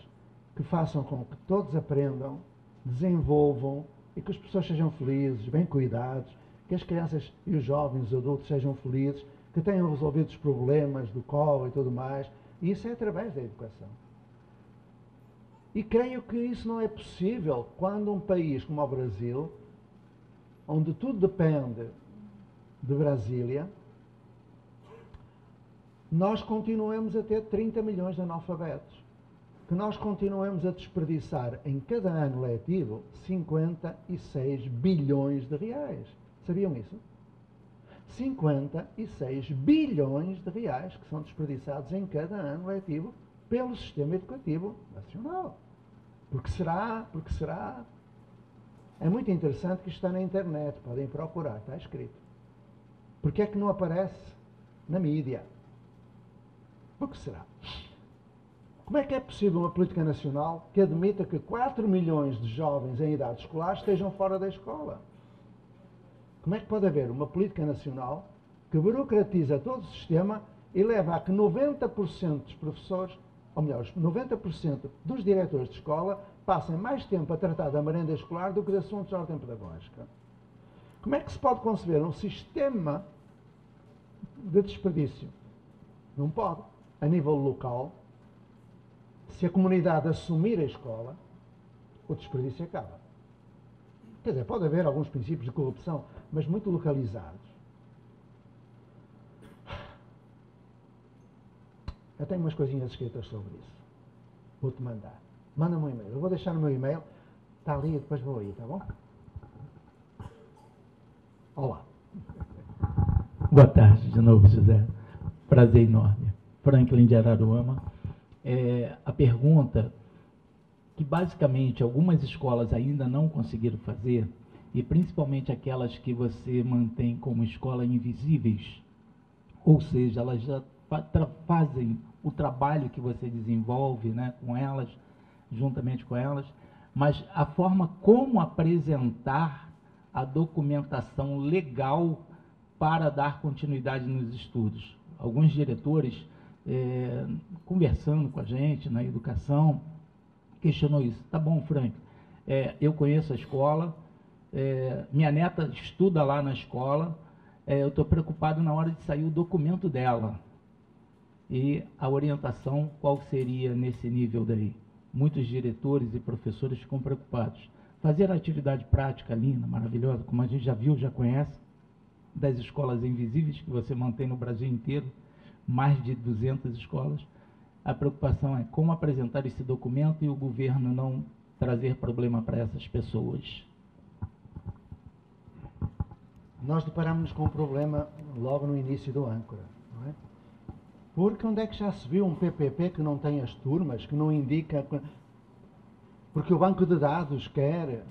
que façam com que todos aprendam, desenvolvam e que as pessoas sejam felizes, bem cuidados, que as crianças e os jovens, os adultos sejam felizes, que tenham resolvido os problemas do colo e tudo mais. E isso é através da educação. E creio que isso não é possível quando um país como o Brasil, onde tudo depende de Brasília, nós continuemos a ter 30 milhões de analfabetos. Que nós continuemos a desperdiçar em cada ano letivo 56 bilhões de reais. Sabiam isso? 56 bilhões de reais que são desperdiçados em cada ano letivo pelo sistema educativo nacional. Porque será? É muito interessante que isto está na internet, podem procurar, está escrito. Porquê é que não aparece na mídia? Por que será? Como é que é possível uma política nacional que admita que 4 milhões de jovens em idade escolar estejam fora da escola? Como é que pode haver uma política nacional que burocratiza todo o sistema e leva a que 90% dos professores, ou melhor, 90% dos diretores de escola passem mais tempo a tratar da merenda escolar do que de assuntos de ordem pedagógica? Como é que se pode conceber um sistema de desperdício? Não pode. A nível local, se a comunidade assumir a escola, o desperdício acaba. Quer dizer, pode haver alguns princípios de corrupção, mas muito localizados. Eu tenho umas coisinhas escritas sobre isso. Vou-te mandar. Manda-me um e-mail. Eu vou deixar no meu e-mail. Está ali e depois vou aí, tá bom? Olá. Boa tarde de novo, José. Prazer enorme. Franklin de Araruama. A pergunta que basicamente algumas escolas ainda não conseguiram fazer, e principalmente aquelas que você mantém como escola invisíveis, ou seja, elas já fazem o trabalho que você desenvolve, né, com elas, juntamente com elas, mas a forma como apresentar a documentação legal para dar continuidade nos estudos. Alguns diretores, conversando com a gente na educação, questionou isso. Tá bom, Frank, eu conheço a escola, minha neta estuda lá na escola, eu estou preocupado na hora de sair o documento dela. E a orientação, qual seria nesse nível daí? Muitos diretores e professores ficam preocupados. Fazer a atividade prática linda, maravilhosa, como a gente já viu, já conhece, das escolas invisíveis que você mantém no Brasil inteiro, mais de 200 escolas. A preocupação é como apresentar esse documento e o governo não trazer problema para essas pessoas. Nós deparamos-nos com um problema logo no início do âncora, não é? Porque onde é que já se viu um PPP que não tem as turmas, que não indica... Porque o banco de dados quer...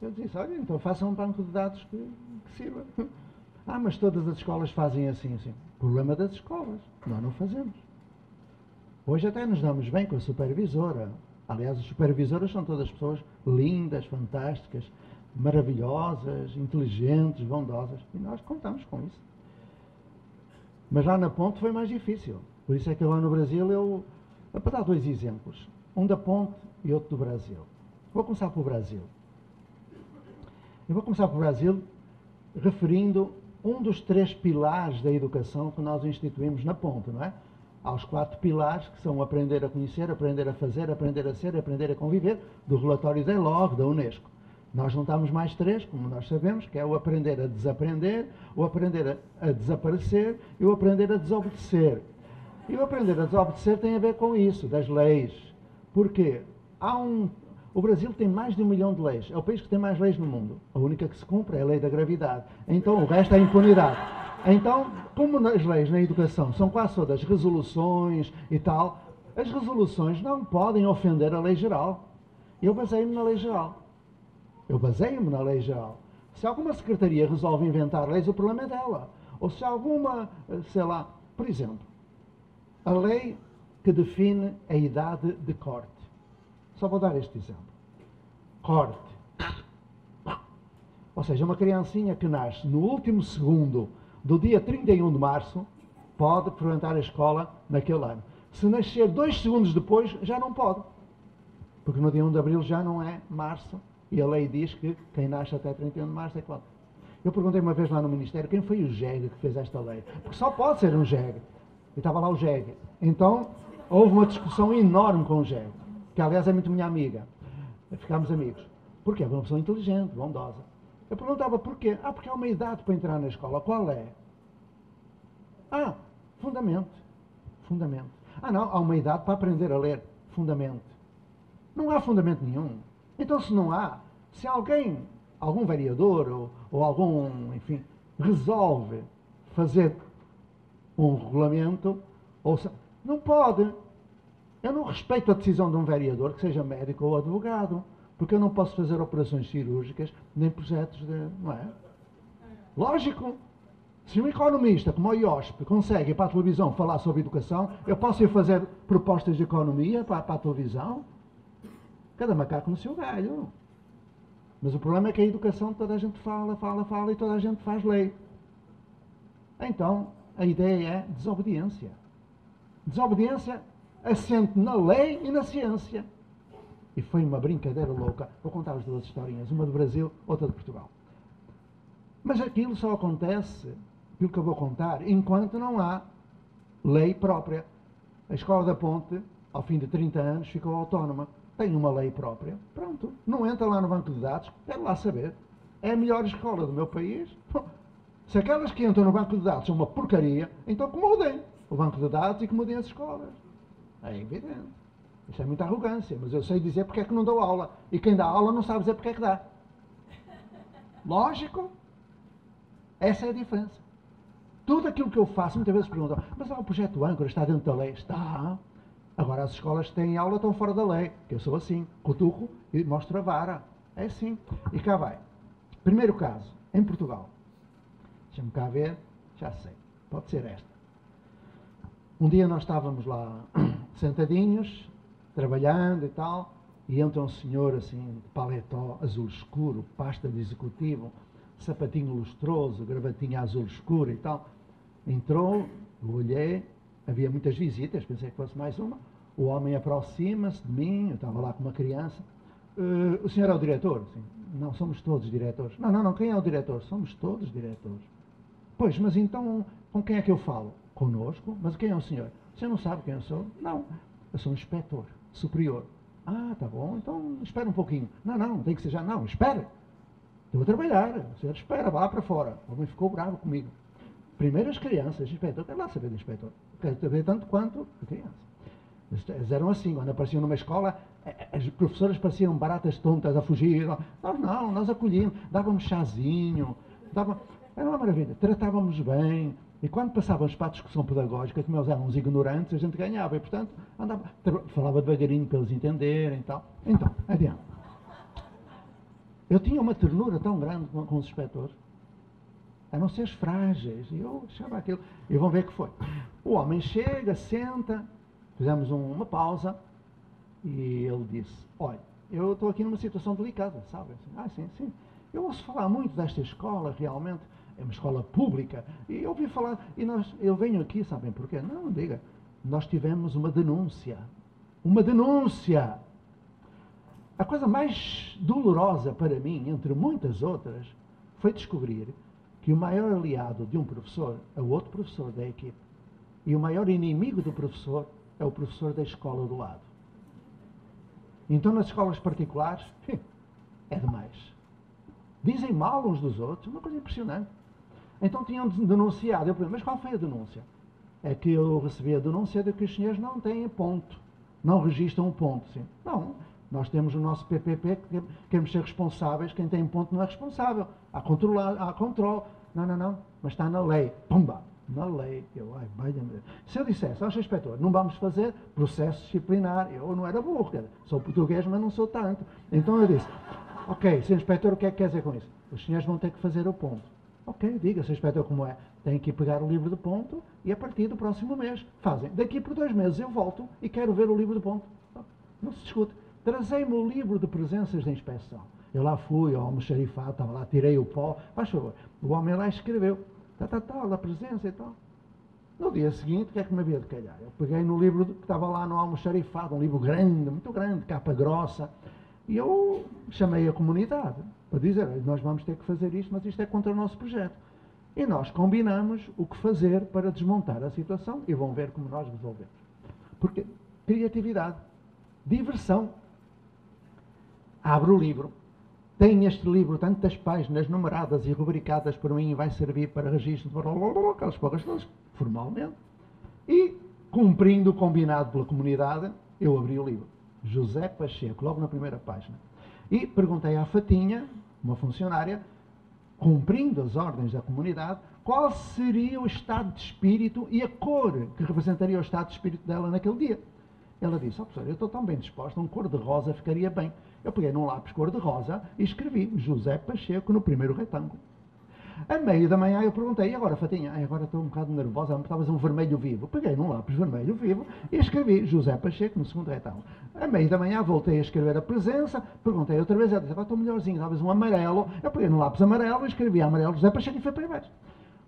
Eu disse, olha, então façam um banco de dados que sirva. Ah, mas todas as escolas fazem assim. Problema das escolas. Nós não fazemos. Hoje até nos damos bem com a supervisora. Aliás, as supervisoras são todas pessoas lindas, fantásticas, maravilhosas, inteligentes, bondosas. E nós contamos com isso. Mas lá na Ponte foi mais difícil. Por isso é que lá no Brasil eu... Para dar 2 exemplos. Um da Ponte e outro do Brasil. Vou começar pelo Brasil. Eu vou começar pelo Brasil referindo um dos 3 pilares da educação que nós instituímos na Ponte, não é? Há os 4 pilares, que são aprender a conhecer, aprender a fazer, aprender a ser, aprender a conviver, do relatório da ELOG, da Unesco. Nós juntamos mais 3, como nós sabemos, que é o aprender a desaprender, o aprender a desaparecer e o aprender a desobedecer. E o aprender a desobedecer tem a ver com isso, das leis. Porquê? O Brasil tem mais de 1 milhão de leis. É o país que tem mais leis no mundo. A única que se cumpre é a lei da gravidade. Então o resto é impunidade. Então, como as leis na educação são quase todas resoluções e tal, as resoluções não podem ofender a lei geral. Eu baseio-me na lei geral. Se alguma secretaria resolve inventar leis, o problema é dela. Ou se alguma, sei lá, por exemplo, a lei que define a idade de corte. Só vou dar este exemplo. Corte. Ou seja, uma criancinha que nasce no último segundo do dia 31 de março pode frequentar a escola naquele ano. Se nascer 2 segundos depois, já não pode. Porque no dia 1 de abril já não é março. E a lei diz que quem nasce até 31 de março é quando. Eu perguntei uma vez lá no Ministério quem foi o JEG que fez esta lei. Porque só pode ser um JEG. E estava lá o JEG. Então, houve uma discussão enorme com o JEG. Que, aliás, é muito minha amiga. Ficámos amigos. Porquê? É uma pessoa inteligente, bondosa. Eu perguntava porquê. Porque há uma idade para entrar na escola. Qual é? Fundamento. Não, há uma idade para aprender a ler. Fundamento. Não há fundamento nenhum. Então, se não há, se algum vereador ou algum, enfim, resolve fazer um regulamento, não pode. Eu não respeito a decisão de um vereador, que seja médico ou advogado. Porque eu não posso fazer operações cirúrgicas, nem projetos de... Não é? Lógico. Se um economista como o IOSP consegue ir para a televisão falar sobre educação, eu posso ir fazer propostas de economia para a televisão? Cada macaco no seu galho. Mas o problema é que a educação toda a gente fala e toda a gente faz lei. Então, a ideia é desobediência. Desobediência assente na lei e na ciência. E foi uma brincadeira louca. Vou contar as duas historinhas, uma do Brasil, outra de Portugal. Mas aquilo só acontece, aquilo que eu vou contar, enquanto não há lei própria. A Escola da Ponte, ao fim de 30 anos, ficou autónoma. Tem uma lei própria. Pronto. Não entra lá no banco de dados, quero lá saber. É a melhor escola do meu país. Se aquelas que entram no banco de dados são uma porcaria, então que mudem o banco de dados e que mudem as escolas. É evidente. Isto é muita arrogância, mas eu sei dizer porque é que não dou aula. E quem dá aula não sabe dizer porque é que dá. Lógico. Essa é a diferença. Tudo aquilo que eu faço, muitas vezes perguntam, mas o projeto âncora está dentro da lei? Está. Agora as escolas que têm aula estão fora da lei. Que eu sou assim, cutuco e mostro a vara. É assim. E cá vai. Primeiro caso, em Portugal. Deixa-me cá ver, já sei. Pode ser esta. Um dia nós estávamos lá sentadinhos, trabalhando e tal, e entra um senhor assim, de paletó azul escuro, pasta de executivo, sapatinho lustroso, gravatinha azul escura e tal. Entrou, eu olhei, havia muitas visitas, pensei que fosse mais uma. O homem aproxima-se de mim, eu estava lá com uma criança. O senhor é o diretor? Sim. Não, somos todos diretores. Não, quem é o diretor? Somos todos diretores. Pois, mas então, com quem é que eu falo? Conosco? Mas quem é o senhor? Você não sabe quem eu sou? Não, eu sou um inspetor superior. Ah, tá bom, então espera um pouquinho. Não, tem que ser já. Não, espera. Eu vou trabalhar. O senhor espera, vá lá para fora. O homem ficou bravo comigo. Primeiro as crianças, inspetor, quero lá saber do inspetor. Quero saber tanto quanto a criança. Eles eram assim, quando apareciam numa escola, as professoras pareciam baratas tontas a fugir. Nós acolhíamos, dávamos chazinho, era uma maravilha, tratávamos bem. E quando passávamos para a discussão pedagógica, como eles eram uns ignorantes, a gente ganhava. E, portanto, falava devagarinho para eles entenderem e tal. Então, adiante. Eu tinha uma ternura tão grande com os inspectores. Eram seres frágeis. E eu achava aquilo. E vão ver que foi. O homem chega, senta, fizemos uma pausa, e ele disse, olha, eu estou aqui numa situação delicada, sabe? Sim. Eu ouço falar muito desta escola, realmente. É uma escola pública. E eu ouvi falar, eu venho aqui, sabem porquê? Não, diga. Nós tivemos uma denúncia. Uma denúncia! A coisa mais dolorosa para mim, entre muitas outras, foi descobrir que o maior aliado de um professor é o outro professor da equipe. E o maior inimigo do professor é o professor da escola do lado. Então, nas escolas particulares, é demais. Dizem mal uns dos outros, uma coisa impressionante. Então tinham denunciado. Eu perguntei, mas qual foi a denúncia? É que eu recebi a denúncia de que os senhores não têm ponto. Não registram um ponto. Sim. Não. Nós temos o nosso PPP, que queremos ser responsáveis. Quem tem ponto não é responsável. Há controle. Não. Mas está na lei. Pumba! Na lei. Se eu dissesse, Sr. Inspetor, não vamos fazer processo disciplinar. Eu não era burro. Sou português, mas não sou tanto. Então eu disse, ok, Sr. Inspetor, o que é que quer dizer com isso? Os senhores vão ter que fazer o ponto. Ok, diga, Sr. Inspetor, como é? Tem que pegar o livro de ponto e a partir do próximo mês fazem. Daqui por 2 meses eu volto e quero ver o livro de ponto. Não se discute. Trazei-me o livro de presenças de inspeção. Eu lá fui ao almoxarifado, estava lá, tirei o pó. Faz favor. O homem lá escreveu. Da presença e tal. No dia seguinte, o que é que me havia de calhar? Eu peguei no livro que estava lá no almoxarifado, um livro grande, muito grande, capa grossa, e eu chamei a comunidade para dizer, nós vamos ter que fazer isto, mas isto é contra o nosso projeto. E nós combinamos o que fazer para desmontar a situação e vão ver como nós resolvemos. Porque criatividade, diversão. Abro o livro. Tem este livro tantas páginas numeradas e rubricadas por mim e vai servir para registro, aquelas poucas coisas, formalmente. E, cumprindo o combinado pela comunidade, eu abri o livro. José Pacheco, logo na primeira página. E perguntei à Fatinha, uma funcionária, cumprindo as ordens da comunidade, qual seria o estado de espírito e a cor que representaria o estado de espírito dela naquele dia. Ela disse, professor, eu estou tão bem disposta, um cor-de-rosa ficaria bem. Eu peguei num lápis cor-de-rosa e escrevi José Pacheco no primeiro retângulo. À meio da manhã eu perguntei, e agora, Fatinha? Agora estou um bocado nervosa, estavas um vermelho vivo. Peguei num lápis vermelho vivo e escrevi José Pacheco no segundo retângulo. À meio da manhã voltei a escrever a presença, perguntei outra vez, ela disse, agora estou melhorzinho, talvez um amarelo. Eu peguei num lápis amarelo e escrevi amarelo José Pacheco e foi para aí baixo.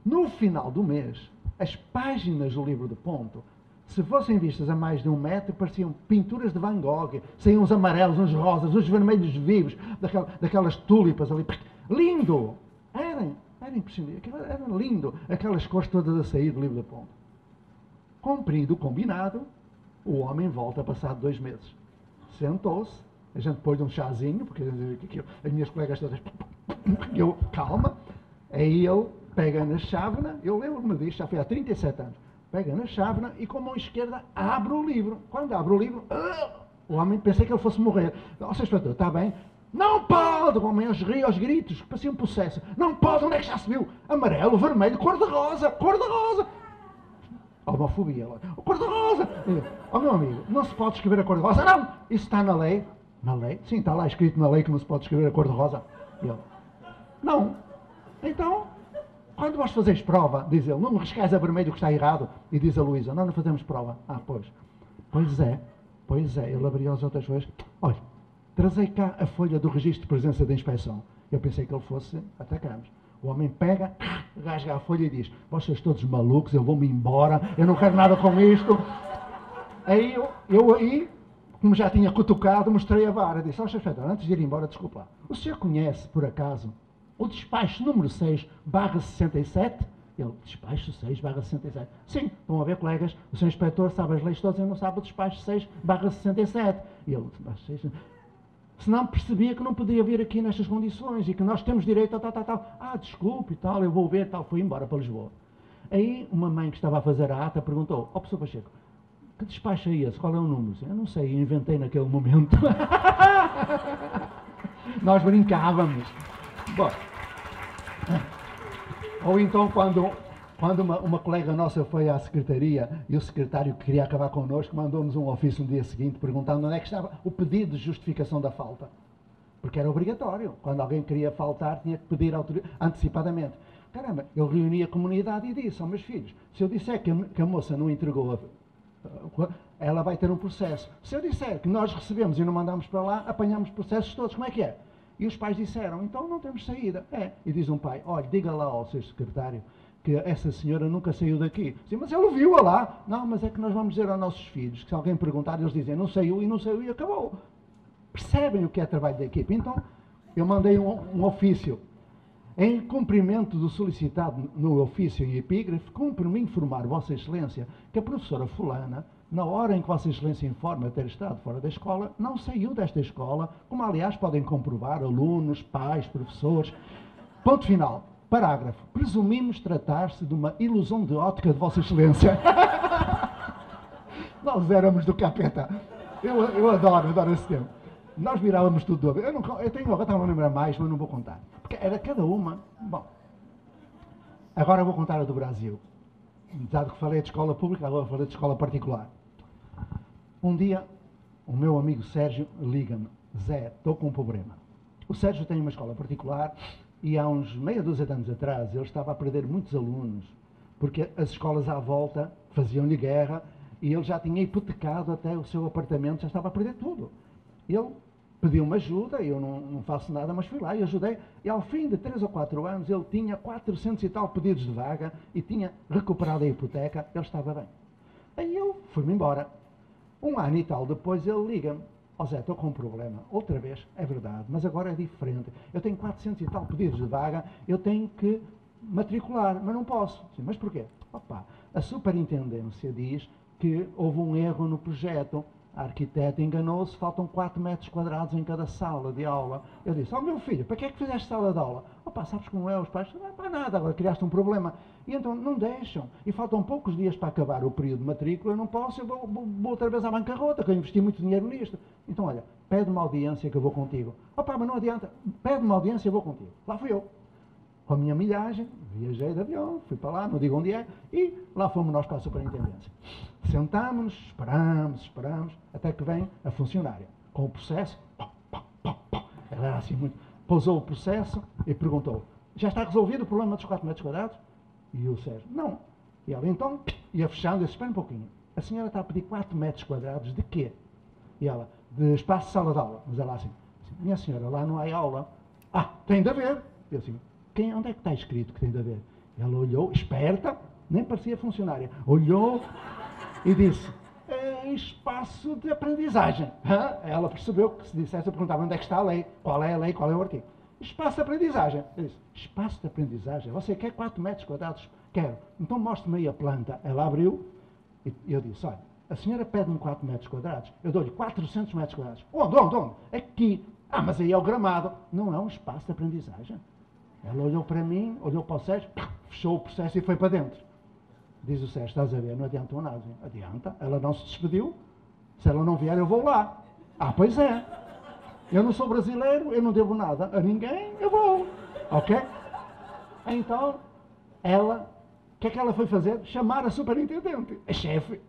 No final do mês, as páginas do livro de ponto, se fossem vistas a mais de 1 metro, pareciam pinturas de Van Gogh. Saíam uns amarelos, uns rosas, uns vermelhos vivos, daquelas tulipas ali. Lindo! Era impressionante. Era lindo. Aquelas cores todas a sair do livro de ponto. Cumprido o combinado, o homem volta passado 2 meses. Sentou-se, a gente pôs um chazinho, porque as minhas colegas todas... Eu, calma. Aí ele pega na chávena, eu lembro-me disto, já foi há 37 anos. Pega na chávena e com a mão esquerda abre o livro. Quando abre o livro, o homem, pensei que ele fosse morrer. Ó, Sr. Inspetor, está bem? Não pode! O homem aos gritos, que parecia um processo. Não pode, onde é que já se viu? Amarelo, vermelho, cor-de-rosa, cor-de-rosa. Homofobia. Cor-de-rosa. Ó, meu amigo, não se pode escrever a cor-de-rosa. Não! Isso está na lei. Na lei? Sim, está lá escrito na lei que não se pode escrever a cor-de-rosa. Não. Então... Quando vós fazeis prova, diz ele, não me riscais a vermelho que está errado. E diz a Luísa, não fazemos prova. Ah, pois. Pois é. Ele abriu as outras coisas. Olha, trazei cá a folha do registro de presença da inspeção. Eu pensei que ele fosse atacar-nos. O homem pega, rasga a folha e diz, vós sois todos malucos, eu vou-me embora, eu não quero nada com isto. Aí eu aí, como já tinha cutucado, mostrei a vara. Disse, ó, Sr. Inspetor, antes de ir embora, desculpa lá. O senhor conhece, por acaso, o despacho número 6/67, ele, despacho 6/67. Sim, estão a ver, colegas, o Sr. Inspetor sabe as leis todas e não sabe o despacho 6/67. E ele, se não percebia que não podia vir aqui nestas condições e que nós temos direito a tal. Ah, desculpe e tal, eu vou ver, tal. Fui embora para Lisboa. Aí uma mãe que estava a fazer a ata perguntou, ó, professor Pacheco, que despacho é esse? Qual é o número? Eu não sei, eu inventei naquele momento. Nós brincávamos. Bom, ou então quando uma colega nossa foi à secretaria e o secretário que queria acabar connosco mandou-nos um ofício no dia seguinte perguntando onde é que estava o pedido de justificação da falta. Porque era obrigatório. Quando alguém queria faltar tinha que pedir antecipadamente. Caramba, eu reuni a comunidade e disse aos meus filhos, se eu disser que a moça não entregou, ela vai ter um processo. Se eu disser que nós recebemos e não mandamos para lá, apanhamos processos todos. Como é que é? E os pais disseram, então não temos saída. E diz um pai, olha, diga lá ao seu secretário que essa senhora nunca saiu daqui. Sim, mas ele viu-a lá. Não, mas é que nós vamos dizer aos nossos filhos, que se alguém perguntar, eles dizem, não saiu e acabou. Percebem o que é trabalho da equipe. Então, eu mandei um ofício. Em cumprimento do solicitado no ofício em epígrafe, cumpre-me informar Vossa Excelência que a professora fulana, na hora em que Vossa Excelência informa ter estado fora da escola, não saiu desta escola, como aliás podem comprovar alunos, pais, professores. Ponto final. Parágrafo. Presumimos tratar-se de uma ilusão de ótica de Vossa Excelência. Nós éramos do capeta. Eu adoro esse tempo. Nós virávamos tudo do avesso. Eu estava a lembrar mais, mas não vou contar. Porque era cada uma. Bom, agora eu vou contar a do Brasil. Dado que falei de escola pública, agora falei de escola particular. Um dia, o meu amigo Sérgio liga-me. Zé, estou com um problema. O Sérgio tem uma escola particular e há uns meia dúzia de anos atrás ele estava a perder muitos alunos, porque as escolas à volta faziam-lhe guerra e ele já tinha hipotecado até o seu apartamento, já estava a perder tudo. Ele pediu-me ajuda, eu não faço nada, mas fui lá e ajudei. E ao fim de 3 ou 4 anos, ele tinha 400 e tal pedidos de vaga e tinha recuperado a hipoteca, ele estava bem. Aí eu fui-me embora. 1 ano e tal depois ele liga-me. Ó Zé, estou com um problema. Outra vez, é verdade, mas agora é diferente. Eu tenho 400 e tal pedidos de vaga, eu tenho que matricular, mas não posso. Sim, mas porquê? Opa, a superintendência diz que houve um erro no projeto. A arquiteta enganou-se, faltam 4 metros quadrados em cada sala de aula. Eu disse, ó meu filho, para que é que fizeste sala de aula? Opa, sabes como é os pais? Não é para nada, agora criaste um problema. E então não deixam. E faltam poucos dias para acabar o período de matrícula, eu não posso, eu vou outra vez à bancarrota, que eu investi muito dinheiro nisto. Então olha, pede uma audiência que eu vou contigo. Opa, mas não adianta, pede uma audiência e eu vou contigo. Lá fui eu. Com a minha milhagem, viajei de avião, fui para lá, não digo onde é, e lá fomos nós para a superintendência. Sentámos-nos, esperamos, até que vem a funcionária, com o processo, Ela era assim muito... Pousou o processo e perguntou, já está resolvido o problema dos 4 metros quadrados? E o Sérgio, não. E ela então ia fechando e disse, espera um pouquinho. A senhora está a pedir 4 metros quadrados de quê? E ela, de espaço de sala de aula. Mas ela assim, minha senhora, lá não há aula. Ah, tem de haver. E eu assim, onde é que está escrito que tem de haver? Ela olhou, esperta, nem parecia funcionária, olhou e disse, é espaço de aprendizagem. Ela percebeu que se dissesse, eu perguntava onde é que está a lei, qual é o artigo. Espaço de aprendizagem. Eu disse, espaço de aprendizagem? Você quer 4 metros quadrados? Quero. Então mostre-me aí a planta. Ela abriu e eu disse, olha, a senhora pede-me 4 metros quadrados, eu dou-lhe 400 metros quadrados. Onde? Aqui. Ah, mas aí é o gramado. Não é um espaço de aprendizagem. Ela olhou para mim, olhou para o Sérgio, fechou o processo e foi para dentro. Diz o Sérgio, estás a ver, não adiantou nada. Adianta, ela não se despediu. Se ela não vier, eu vou lá. Ah, pois é. Eu não sou brasileiro, eu não devo nada a ninguém, eu vou. Ok? Então, ela, o que é que ela foi fazer? Chamar a superintendente, a chefe,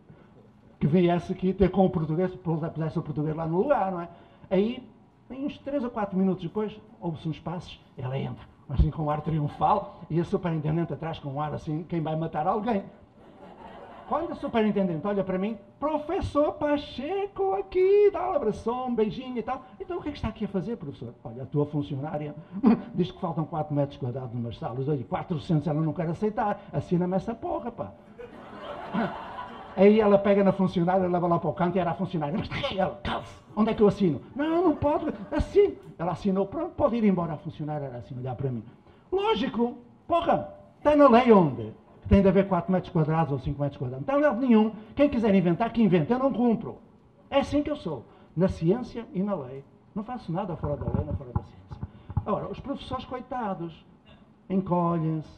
que viesse aqui ter com o português, pusesse o português lá no lugar, não é? Aí, uns 3 ou 4 minutos depois, houve-se uns passos, ela entra, assim com um ar triunfal, e a superintendente atrás com um ar assim, quem vai matar alguém. Quando a superintendente olha para mim, professor Pacheco aqui, dá um abração, um beijinho e tal. Então o que é que está aqui a fazer, professor? Olha, a tua funcionária diz que faltam 4 metros quadrados numas salas, olha, 400 ela não quer aceitar, assina-me essa porra, pá. Aí ela pega na funcionária, leva lá para o canto e era a funcionária. Mas ela, calce, onde é que eu assino? Não pode, assino. Ela assinou, pronto, pode ir embora. A funcionária era assim, olhar para mim. Lógico, porra, está na lei onde? Tem de haver 4 metros quadrados ou 5 metros quadrados. Não tem lado nenhum. Quem quiser inventar, que invente. Eu não cumpro. É assim que eu sou. Na ciência e na lei. Não faço nada fora da lei, nem fora da ciência. Agora, os professores, coitados, encolhem-se.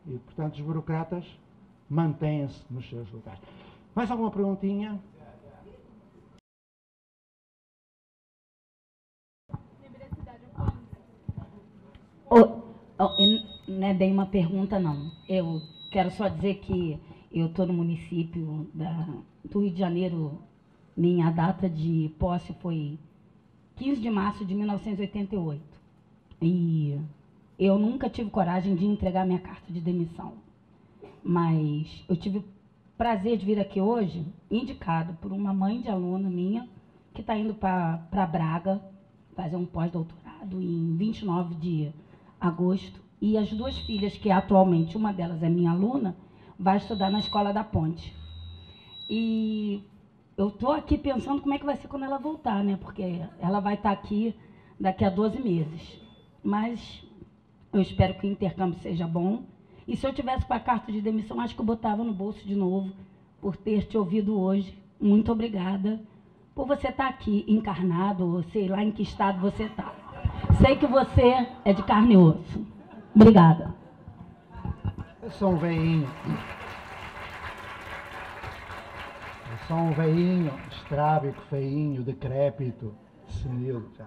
E, portanto, os burocratas mantêm-se nos seus lugares. Mais alguma perguntinha? Não é bem uma pergunta, não. Eu quero só dizer que eu estou no município do Rio de Janeiro. Minha data de posse foi 15 de março de 1988. E eu nunca tive coragem de entregar minha carta de demissão. Mas eu tive o prazer de vir aqui hoje, indicado por uma mãe de aluna minha, que está indo para Braga fazer um pós-doutorado em 29 de agosto. E as 2 filhas, que atualmente, uma delas é minha aluna, vai estudar na Escola da Ponte. E eu estou aqui pensando como é que vai ser quando ela voltar, né? Porque ela vai estar aqui daqui a 12 meses. Mas eu espero que o intercâmbio seja bom. E se eu tivesse com a carta de demissão, acho que eu botava no bolso de novo, por ter te ouvido hoje. Muito obrigada por você estar aqui encarnado, ou sei lá em que estado você está. Sei que você é de carne e osso. Obrigada. Eu sou um veinho. Estrábico, feinho, decrépito, senil já.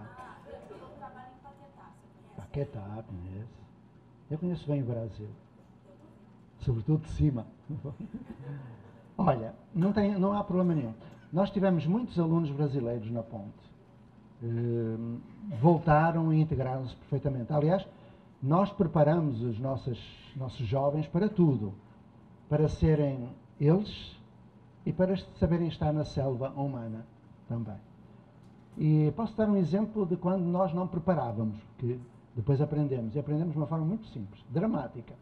Paquetá, conheço. Eu conheço bem o Brasil. Sobretudo de cima. Olha, não há problema nenhum. Nós tivemos muitos alunos brasileiros na Ponte. Voltaram e integraram-se perfeitamente. Aliás, nós preparamos os nossos jovens para tudo. Para serem eles e para saberem estar na selva humana também. E posso dar um exemplo de quando nós não preparávamos, que depois aprendemos. E aprendemos de uma forma muito simples, dramática.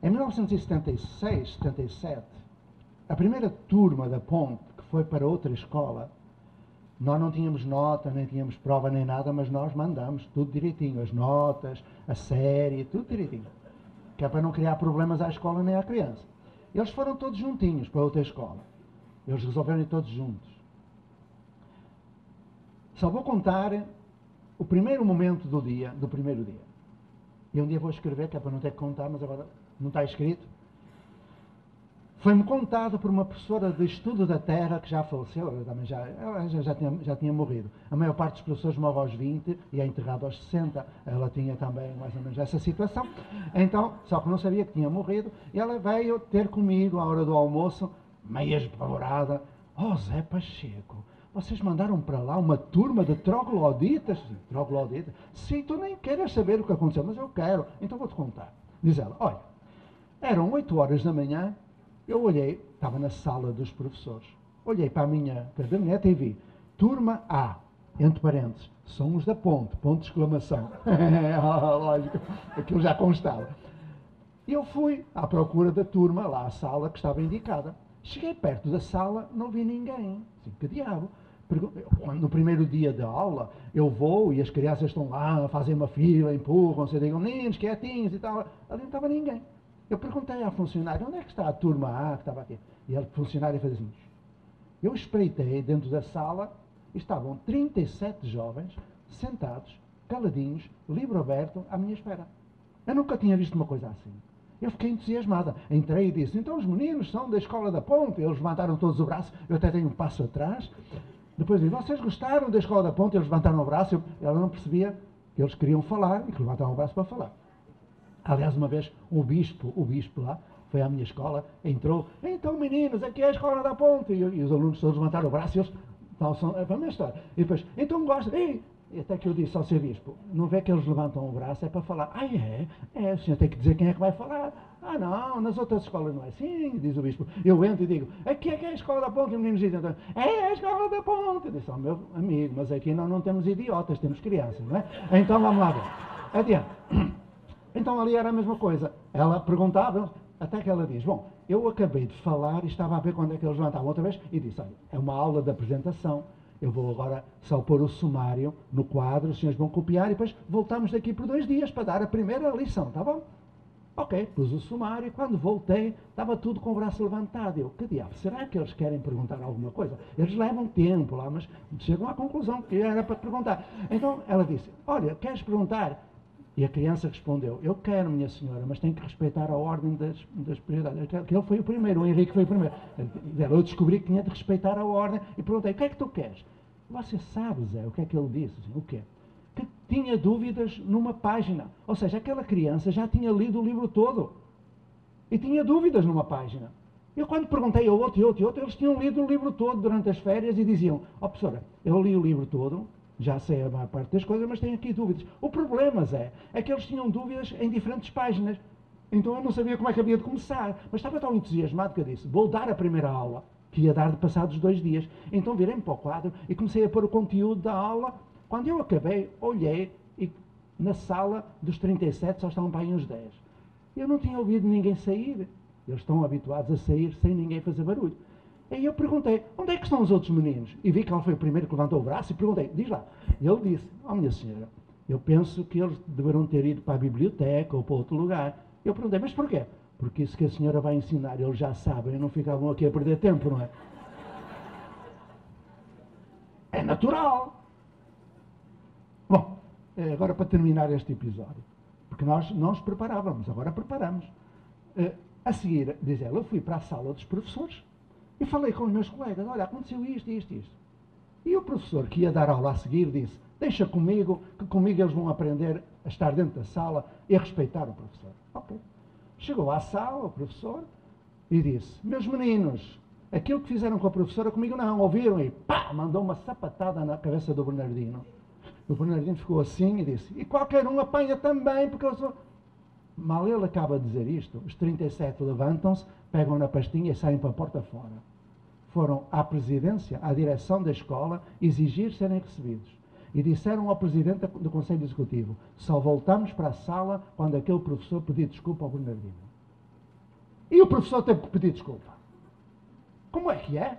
Em 1976, 77, a primeira turma da Ponte, que foi para outra escola, nós não tínhamos nota, nem tínhamos prova, nem nada, mas nós mandamos tudo direitinho, as notas, a série, tudo direitinho. Que é para não criar problemas à escola nem à criança. Eles foram todos juntinhos para outra escola. Eles resolveram ir todos juntos. Só vou contar o primeiro momento do primeiro dia. E um dia vou escrever, que é para não ter que contar, mas agora não está escrito. Foi-me contado por uma professora de estudo da Terra, que já faleceu, ela já tinha morrido. A maior parte dos professores morre aos 20 e é enterrado aos 60. Ela tinha também mais ou menos essa situação. Então, só que não sabia que tinha morrido, e ela veio ter comigo à hora do almoço, meio apavorada. Zé Pacheco, vocês mandaram para lá uma turma de trogloditas? Trogloditas? Sim, tu nem queres saber o que aconteceu, mas eu quero. Então vou-te contar. Diz ela, olha, eram 8 horas da manhã, eu olhei, estava na sala dos professores, olhei para a minha caderneta e vi, turma A, entre parênteses, são os da ponte, ponto de exclamação. Lógico, aquilo já constava. E eu fui à procura da turma, lá à sala que estava indicada. Cheguei perto da sala, não vi ninguém. Assim, que diabo? No primeiro dia da aula, eu vou e as crianças estão lá, fazem uma fila, empurram-se, digam, meninos, quietinhos e tal. Ali não estava ninguém. Eu perguntei à funcionária, onde é que está a turma A que estava aqui? E a funcionária fez assim. Eu espreitei dentro da sala e estavam 37 jovens sentados, caladinhos, livro aberto, à minha espera. Eu nunca tinha visto uma coisa assim. Eu fiquei entusiasmada. Entrei e disse, então os meninos são da Escola da Ponte. Eles levantaram todos o braço, eu até tenho um passo atrás. Depois disse, vocês gostaram da Escola da Ponte? Eles levantaram o braço, ela não percebia que eles queriam falar e que levantavam o braço para falar. Aliás, uma vez, o bispo lá, foi à minha escola, entrou, então meninos, aqui é a Escola da Ponte. E os alunos todos levantaram o braço e eles, então, é para a minha história. E depois, então gostam, e até que eu disse ao seu bispo, não vê que eles levantam o braço, é para falar. Ah, é, o senhor tem que dizer quem é que vai falar. Ah, não, nas outras escolas não é assim, diz o bispo. Eu entro e digo, aqui é que é a Escola da Ponte. E os meninos dizem, então, é a Escola da Ponte. Eu disse ao meu amigo, mas aqui nós não temos idiotas, temos crianças, não é? Então vamos lá ver. Adiante. Então ali era a mesma coisa. Ela perguntava, até que ela diz, bom, eu acabei de falar e estava a ver quando é que eles levantavam outra vez e disse, olha, é uma aula de apresentação, eu vou agora só pôr o sumário no quadro, os senhores vão copiar e depois voltamos daqui por 2 dias para dar a primeira lição, tá bom? Ok, pus o sumário e quando voltei estava tudo com o braço levantado. Eu, que diabo, será que eles querem perguntar alguma coisa? Eles levam tempo lá, mas chegam à conclusão que era para perguntar. Então ela disse, olha, queres perguntar? E a criança respondeu, eu quero, minha senhora, mas tem que respeitar a ordem das prioridades. Que ele foi o primeiro, o Henrique foi o primeiro. Eu descobri que tinha de respeitar a ordem e perguntei, o que é que tu queres? Você sabe, Zé, o que é que ele disse? O quê? Que tinha dúvidas numa página. Ou seja, aquela criança já tinha lido o livro todo. E tinha dúvidas numa página. Eu quando perguntei a outro, eles tinham lido o livro todo durante as férias e diziam, professora, eu li o livro todo, já sei a maior parte das coisas, mas tenho aqui dúvidas. O problema, Zé, é que eles tinham dúvidas em diferentes páginas. Então eu não sabia como é que havia de começar. Mas estava tão entusiasmado que eu disse, vou dar a primeira aula, que ia dar de passados 2 dias. Então virei-me para o quadro e comecei a pôr o conteúdo da aula. Quando eu acabei, olhei e na sala dos 37 só estavam para aí uns 10. Eu não tinha ouvido ninguém sair. Eles estão habituados a sair sem ninguém fazer barulho. Aí eu perguntei, onde é que estão os outros meninos? E vi que ele foi o primeiro que levantou o braço e perguntei, diz lá. E ele disse, minha senhora, eu penso que eles deverão ter ido para a biblioteca ou para outro lugar. Eu perguntei, mas porquê? Porque isso que a senhora vai ensinar, eles já sabem, não ficavam aqui a perder tempo, não é? É natural. Bom, agora para terminar este episódio, porque nós não nos preparávamos, agora preparamos. A seguir, diz ela, eu fui para a sala dos professores e falei com os meus colegas, olha, aconteceu isto. E o professor que ia dar aula a seguir disse, deixa comigo, que comigo eles vão aprender a estar dentro da sala e a respeitar o professor. Ok. Chegou à sala o professor e disse, meus meninos, aquilo que fizeram com a professora comigo não, ouviram? E pá, mandou uma sapatada na cabeça do Bernardino. O Bernardino ficou assim e disse, e qualquer um apanha também, porque eu sou... Mal ele acaba de dizer isto, os 37 levantam-se, pegam na pastinha e saem para a porta fora. Foram à presidência, à direção da escola, exigir serem recebidos. E disseram ao presidente do Conselho Executivo, só voltamos para a sala quando aquele professor pedir desculpa ao Bernardino. E o professor teve que pedir desculpa. Como é que é?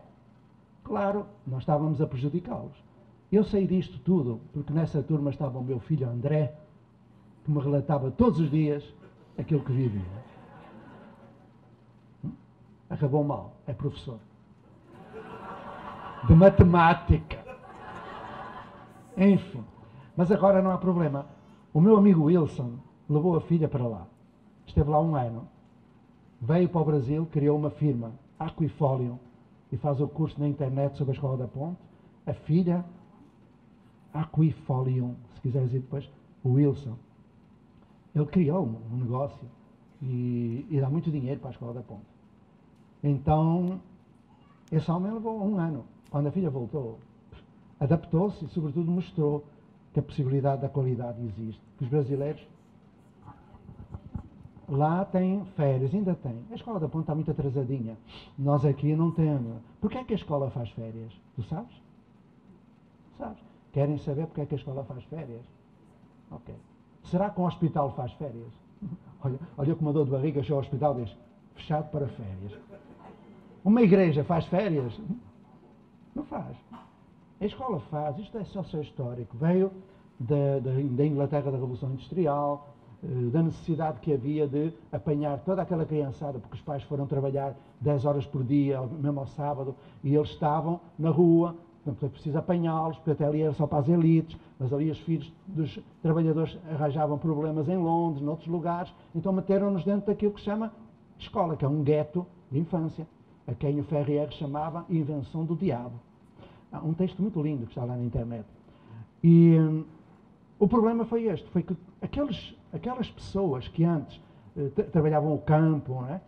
Claro, nós estávamos a prejudicá-los. Eu sei disto tudo, porque nessa turma estava o meu filho André, que me relatava todos os dias aquilo que vivia. Acabou mal, é professor. De matemática. Enfim. Mas agora não há problema. O meu amigo Wilson levou a filha para lá. Esteve lá 1 ano. Veio para o Brasil, criou uma firma, Aquifolium, e faz o curso na internet sobre a Escola da Ponte. A filha, Aquifolium, se quiseres ir depois, o Wilson. Ele criou um negócio e dá muito dinheiro para a Escola da Ponte. Então, esse homem levou 1 ano. Quando a filha voltou, adaptou-se e, sobretudo, mostrou que a possibilidade da qualidade existe. Que os brasileiros lá têm férias, ainda têm. A escola da Ponte está muito atrasadinha. Nós aqui não temos. Porquê é que a escola faz férias? Tu sabes? Sabes? Querem saber porque é que a escola faz férias? Ok. Será que um hospital faz férias? Olha como a dor de barriga chegou ao hospital e diz, fechado para férias. Uma igreja faz férias? Não faz. A escola faz. Isto é socio-histórico. Veio da Inglaterra da Revolução Industrial, da necessidade que havia de apanhar toda aquela criançada, porque os pais foram trabalhar 10 horas por dia, mesmo ao sábado, e eles estavam na rua, portanto é preciso apanhá-los, porque até ali era só para as elites, mas ali os filhos dos trabalhadores arranjavam problemas em Londres, noutros lugares, então meteram-nos dentro daquilo que se chama escola, que é um gueto de infância, a quem o Ferrier chamava invenção do diabo. Há um texto muito lindo que está lá na internet. E o problema foi este, foi que aquelas pessoas que antes trabalhavam o campo, não é?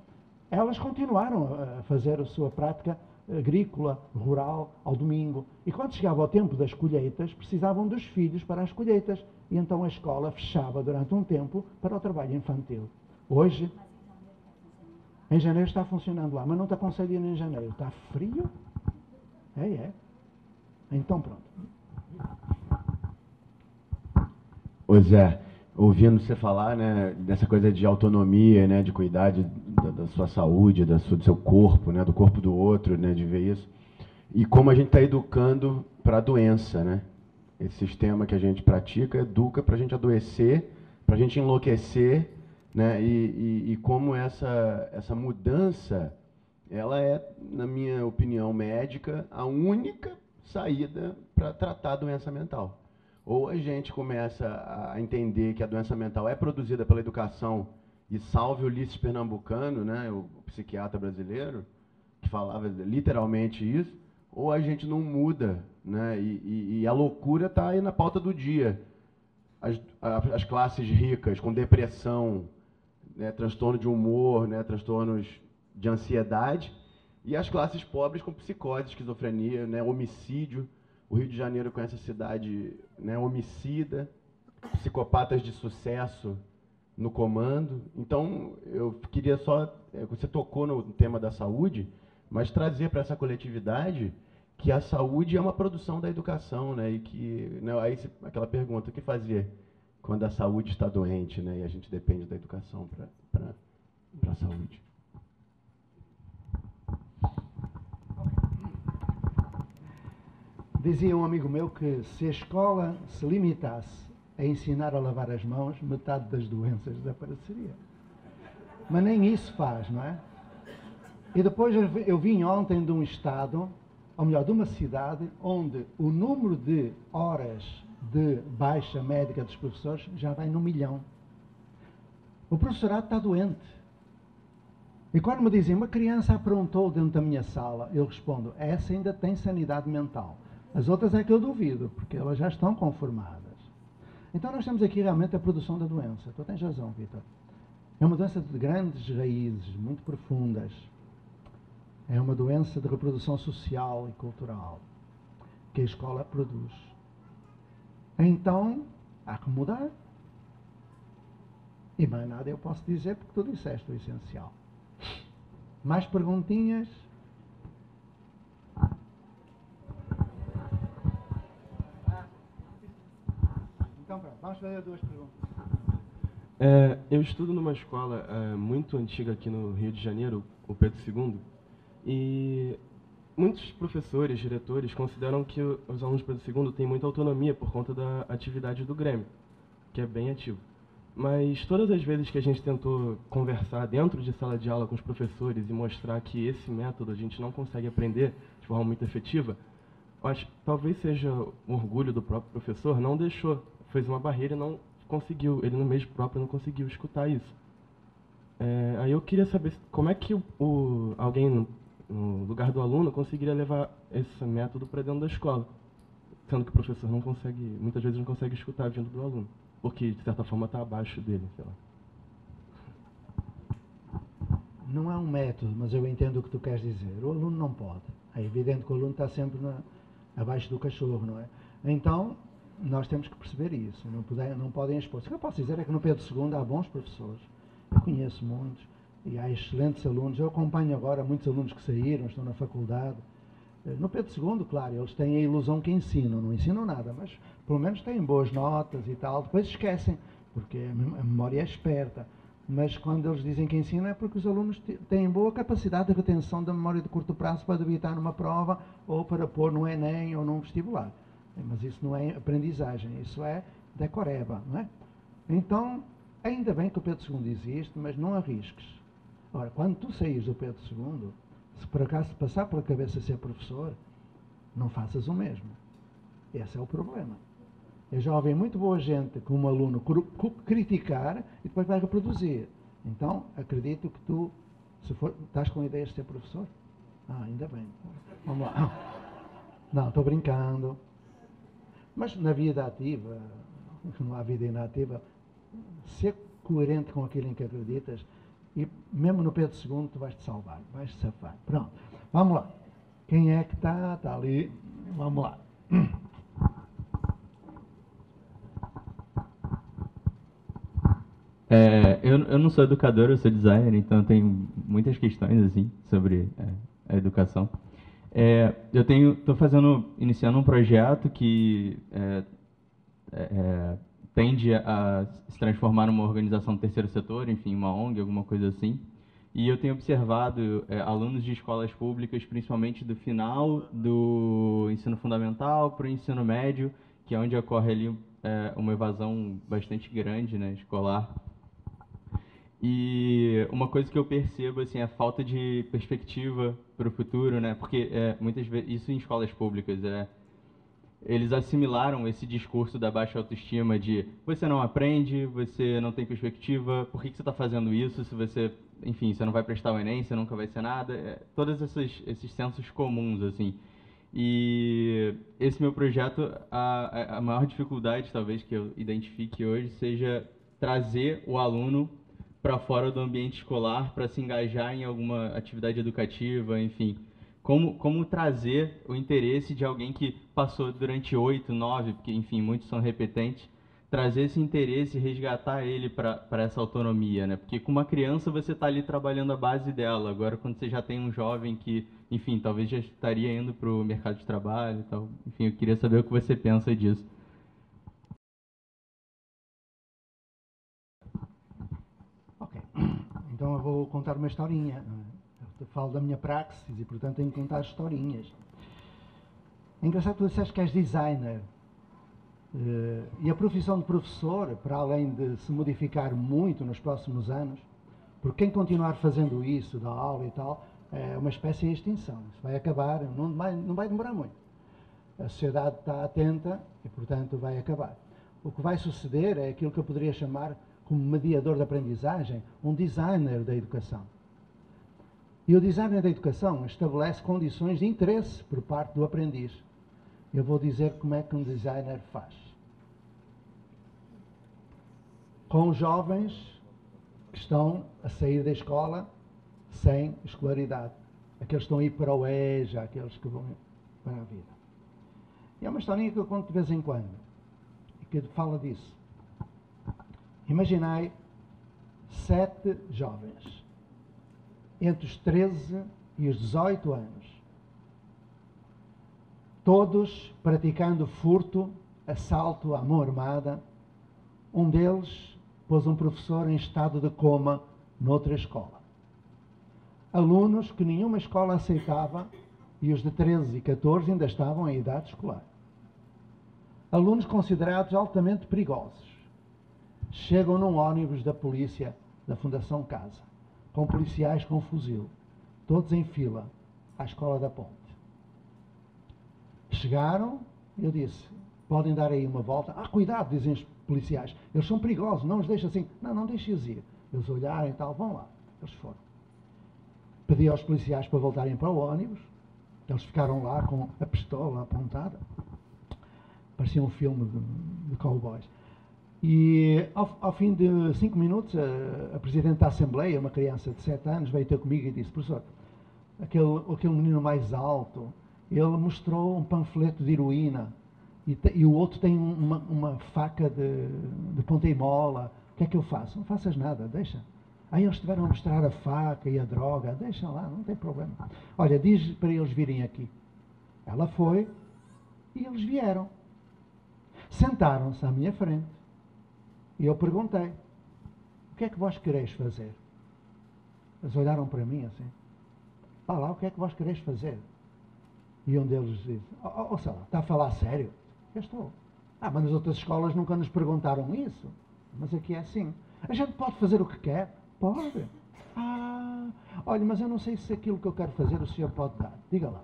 Elas continuaram a fazer a sua prática agrícola, rural, ao domingo. E quando chegava o tempo das colheitas, precisavam dos filhos para as colheitas. E então a escola fechava durante um tempo para o trabalho infantil. Hoje, em janeiro está funcionando lá, mas não te aconselho em janeiro. Está frio? É. Então pronto. Ô Zé, ouvindo você falar, né, dessa coisa de autonomia, né, de cuidar da sua saúde, do seu corpo, né, do corpo do outro, né, de ver isso, e como a gente está educando para a doença, né? Esse sistema que a gente pratica educa para a gente adoecer, para a gente enlouquecer, né? E como essa mudança, ela é, na minha opinião médica, a única saída para tratar a doença mental. Ou a gente começa a entender que a doença mental é produzida pela educação, e salve o Ulisses Pernambucano, né, o psiquiatra brasileiro, que falava literalmente isso, ou a gente não muda, né, e a loucura está aí na pauta do dia. As classes ricas com depressão, né, transtorno de humor, né, transtornos de ansiedade, e as classes pobres com psicose, esquizofrenia, né, homicídio. O Rio de Janeiro com essa cidade, né, homicida, psicopatas de sucesso no comando. Então, eu queria só... Você tocou no tema da saúde, mas trazer para essa coletividade que a saúde é uma produção da educação, né, e que... Né, aí aquela pergunta, o que fazer quando a saúde está doente, né, e a gente depende da educação para a saúde? Dizia um amigo meu que se a escola se limitasse a ensinar a lavar as mãos, metade das doenças desapareceria. Mas nem isso faz, não é? E depois eu vim ontem de um estado, ou melhor, de uma cidade, onde o número de horas de baixa médica dos professores já vai no 1 milhão. O professorado está doente. E quando me dizem, uma criança aprontou dentro da minha sala, eu respondo, essa ainda tem sanidade mental. As outras é que eu duvido, porque elas já estão conformadas. Então nós temos aqui realmente a produção da doença. Tu tens razão, Vitor. É uma doença de grandes raízes, muito profundas. É uma doença de reprodução social e cultural que a escola produz. Então, há que mudar. E mais nada eu posso dizer, porque tu disseste o essencial. Mais perguntinhas? Então, pronto, vamos fazer 2 perguntas. Eu estudo numa escola muito antiga aqui no Rio de Janeiro, o Pedro II, e muitos professores, diretores, consideram que os alunos do Pedro II têm muita autonomia por conta da atividade do Grêmio, que é bem ativo. Mas todas as vezes que a gente tentou conversar dentro de sala de aula com os professores e mostrar que esse método a gente não consegue aprender de forma muito efetiva, eu acho que talvez seja um orgulho do próprio professor, não deixou, fez uma barreira e não conseguiu, ele no mês próprio não conseguiu escutar isso. Aí eu queria saber como é que alguém no lugar do aluno conseguiria levar esse método para dentro da escola, sendo que o professor não consegue, muitas vezes não consegue escutar vindo do aluno, porque de certa forma está abaixo dele, sei lá. Não é um método, mas eu entendo o que tu queres dizer. O aluno não pode. É evidente que o aluno está sempre abaixo do cachorro, não é? Então, nós temos que perceber isso, não podem expor. O que eu posso dizer é que no Pedro II há bons professores, eu conheço muitos, e há excelentes alunos. Eu acompanho agora muitos alunos que saíram, estão na faculdade. No Pedro II, claro, eles têm a ilusão que ensinam, não ensinam nada, mas pelo menos têm boas notas e tal. Depois esquecem, porque a memória é esperta. Mas quando eles dizem que ensinam é porque os alunos têm boa capacidade de retenção da memória de curto prazo para debitar numa prova ou para pôr no Enem ou num vestibular. Mas isso não é aprendizagem, isso é decoreba, não é? Então, ainda bem que o Pedro II existe, mas não arrisques. Ora, quando tu saís do Pedro II, se por acaso passar pela cabeça ser professor, não faças o mesmo. Esse é o problema. Eu já ouvi muito boa gente como aluno criticar e depois vai reproduzir. Então, acredito que tu, se for, estás com ideias de ser professor? Ah, ainda bem. Vamos lá. Não, estou brincando. Mas na vida ativa, não há vida inativa, ser coerente com aquilo em que acreditas e mesmo no Pedro II tu vais-te salvar, vais-te safar. Pronto, vamos lá. Quem é que está? Está ali. Vamos lá. Eu não sou educador, eu sou designer, então eu tenho muitas questões assim sobre a educação. Estou iniciando um projeto que tende a se transformar numa organização do terceiro setor, enfim, uma ONG, alguma coisa assim. E eu tenho observado alunos de escolas públicas, principalmente do final do ensino fundamental para o ensino médio, que é onde ocorre ali uma evasão bastante grande, né, escolar. E uma coisa que eu percebo assim, é a falta de perspectiva para o futuro, né? Porque muitas vezes, isso em escolas públicas, eles assimilaram esse discurso da baixa autoestima de você não aprende, você não tem perspectiva, por que você está fazendo isso se você, enfim, você não vai prestar o Enem, você nunca vai ser nada, todos esses sensos comuns, assim. E esse meu projeto, a maior dificuldade, talvez, que eu identifique hoje, seja trazer o aluno para fora do ambiente escolar, para se engajar em alguma atividade educativa, enfim. Como trazer o interesse de alguém que passou durante 8, 9, porque, enfim, muitos são repetentes, trazer esse interesse e resgatar ele para essa autonomia, né? Porque com uma criança você está ali trabalhando a base dela, agora quando você já tem um jovem que, enfim, talvez já estaria indo para o mercado de trabalho e tal, enfim, eu queria saber o que você pensa disso. Então eu vou contar uma historinha. Eu falo da minha praxis e, portanto, tenho que contar historinhas. É engraçado que tu disseste que és designer. E a profissão de professor, para além de se modificar muito nos próximos anos, porque quem continuar fazendo isso, da aula e tal, é uma espécie de extinção. Isso vai acabar, não vai demorar muito. A sociedade está atenta e, portanto, vai acabar. O que vai suceder é aquilo que eu poderia chamar como mediador de aprendizagem, um designer da educação. E o designer da educação estabelece condições de interesse por parte do aprendiz. Eu vou dizer como é que um designer faz. Com os jovens que estão a sair da escola sem escolaridade. Aqueles que estão a ir para o EJA, aqueles que vão para a vida. E é uma historinha que eu conto de vez em quando, e que fala disso. Imaginai 7 jovens, entre os 13 e os 18 anos, todos praticando furto, assalto à mão armada. Um deles pôs um professor em estado de coma noutra escola. Alunos que nenhuma escola aceitava e os de 13 e 14 ainda estavam em idade escolar. Alunos considerados altamente perigosos. Chegam num ônibus da polícia da Fundação Casa, com policiais com fuzil, todos em fila, à escola da Ponte. Chegaram, eu disse, podem dar aí uma volta. Ah, cuidado, dizem os policiais, eles são perigosos, não os deixa assim. Não, não deixe-os ir. Eles olharam e tal, vão lá. Eles foram. Pedi aos policiais para voltarem para o ônibus, eles ficaram lá com a pistola apontada. Parecia um filme de cowboys. E ao fim de 5 minutos, a Presidente da Assembleia, uma criança de 7 anos, veio ter comigo e disse, professor, aquele menino mais alto Ele mostrou um panfleto de heroína e o outro tem uma faca de ponta e mola. O que é que eu faço? Não faças nada, deixa. Aí eles estiveram a mostrar a faca e a droga. Deixa lá, não tem problema. Olha, diz para eles virem aqui. Ela foi e eles vieram. Sentaram-se à minha frente. E eu perguntei, o que é que vós quereis fazer? Eles olharam para mim assim. Vá lá, o que é que vós quereis fazer? E um deles disse, sei lá, está a falar sério? Eu estou. Mas nas outras escolas nunca nos perguntaram isso. Mas aqui é assim. A gente pode fazer o que quer? Pode. Olha, mas eu não sei se aquilo que eu quero fazer o senhor pode dar. Diga lá.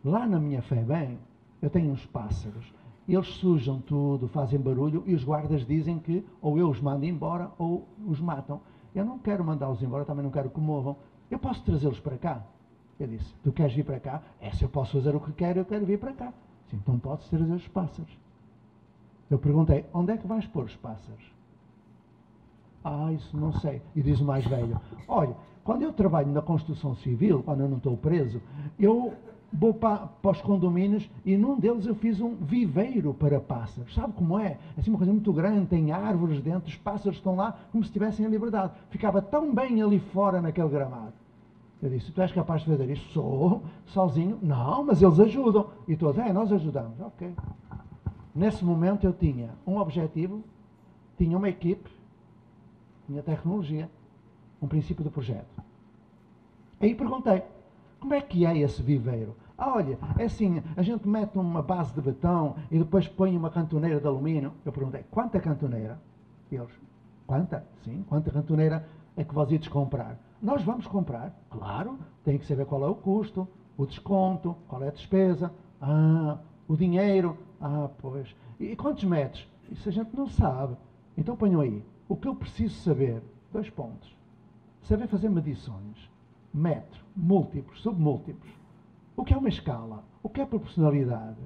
Lá na minha FEBEM, eu tenho uns pássaros. Eles sujam tudo, fazem barulho e os guardas dizem que ou eu os mando embora ou os matam. Eu não quero mandá-los embora, também não quero que morram. Eu posso trazê-los para cá? Eu disse, tu queres vir para cá? Se eu posso fazer o que quero, eu quero vir para cá. Sim, então podes trazer os pássaros. Eu perguntei, onde é que vais pôr os pássaros? Isso não sei. E diz o mais velho, olha, quando eu trabalho na construção civil, quando eu não estou preso, eu vou para os condomínios e num deles eu fiz um viveiro para pássaros. Sabe como é? É assim uma coisa muito grande, tem árvores dentro, os pássaros estão lá como se estivessem em liberdade. Ficava tão bem ali fora naquele gramado. Eu disse, tu és capaz de fazer isso? Sou, sozinho? Não, mas eles ajudam. E todos, nós ajudamos. Ok. Nesse momento eu tinha um objetivo, tinha uma equipe, tinha tecnologia, um princípio do projeto. Aí perguntei, como é que é esse viveiro? Olha, é assim, a gente mete uma base de betão e depois põe uma cantoneira de alumínio. Eu perguntei, quanta cantoneira? E eles, quanta? Sim, quanta cantoneira é que vós ides comprar? Nós vamos comprar, claro, tem que saber qual é o custo, o desconto, qual é a despesa, o dinheiro, pois. E quantos metros? Isso a gente não sabe. Então ponham aí, o que eu preciso saber, 2 pontos. Saber fazer medições, metro, múltiplos, submúltiplos. O que é uma escala? O que é proporcionalidade?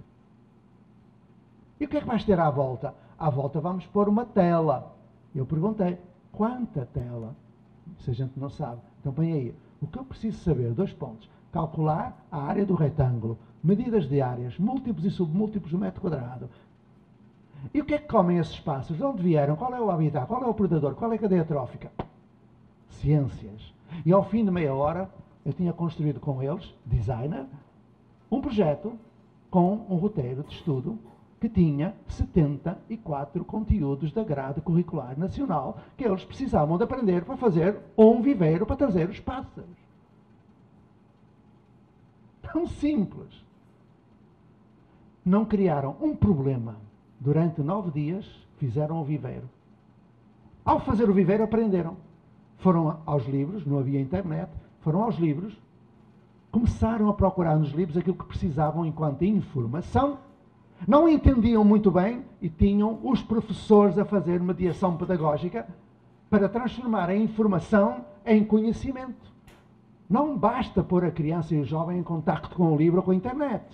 E o que é que vais ter à volta? À volta vamos pôr uma tela. Eu perguntei, quanta tela? Se a gente não sabe. Então põe aí. O que eu preciso saber, 2 pontos. Calcular a área do retângulo. Medidas de áreas, múltiplos e submúltiplos do metro quadrado. E o que é que comem esses pássaros? De onde vieram? Qual é o habitat? Qual é o predador? Qual é a cadeia trófica? Ciências. E ao fim de meia hora, eu tinha construído com eles, designer, um projeto com um roteiro de estudo que tinha 74 conteúdos da grade curricular nacional que eles precisavam de aprender para fazer um viveiro para trazer os pássaros. Tão simples. Não criaram um problema. Durante 9 dias fizeram o viveiro. Ao fazer o viveiro aprenderam. Foram aos livros, não havia internet, foram aos livros, começaram a procurar nos livros aquilo que precisavam enquanto informação. Não entendiam muito bem e tinham os professores a fazer mediação pedagógica para transformar a informação em conhecimento. Não basta pôr a criança e o jovem em contacto com o livro ou com a internet.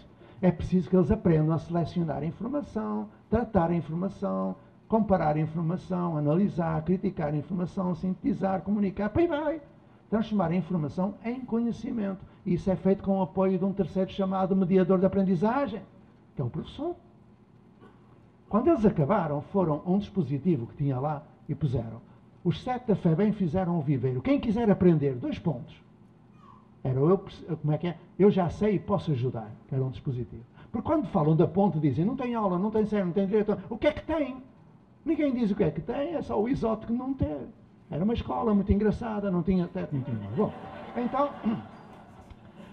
É preciso que eles aprendam a selecionar a informação, tratar a informação, comparar a informação, analisar, criticar a informação, sintetizar, comunicar, para aí vai. Transformar a informação em conhecimento. E isso é feito com o apoio de um terceiro chamado mediador de aprendizagem, que é o professor. Quando eles acabaram, foram a um dispositivo que tinha lá e puseram. Os 7 da FEBEM fizeram o viveiro. Quem quiser aprender, 2 pontos. Era eu, como é que é? Eu já sei e posso ajudar, que era um dispositivo. Porque quando falam da ponte, dizem, não tem aula, não tem sério, não tem direito. O que é que tem? Ninguém diz o que é que tem, é só o exótico que não tem. Era uma escola muito engraçada, não tinha teto, não tinha nada. Bom, então,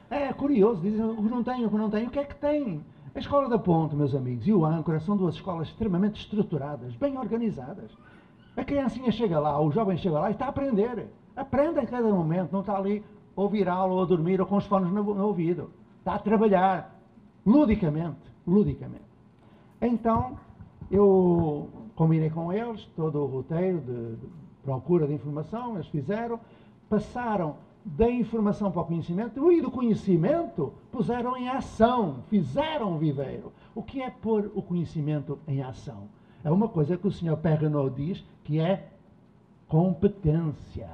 é curioso, dizem o que não tem, o que não tem. O que é que tem? A Escola da Ponte, meus amigos, e o Âncora são 2 escolas extremamente estruturadas, bem organizadas. A criancinha chega lá, o jovem chega lá e está a aprender. Aprende a cada momento, não está ali a ouvir aula ou a dormir ou com os fones no ouvido. Está a trabalhar ludicamente, ludicamente. Então, eu combinei com eles todo o roteiro de procura de informação, eles fizeram, passaram da informação para o conhecimento e do conhecimento puseram em ação, fizeram o viveiro. O que é pôr o conhecimento em ação? É uma coisa que o Sr. Perrenot diz que é competência.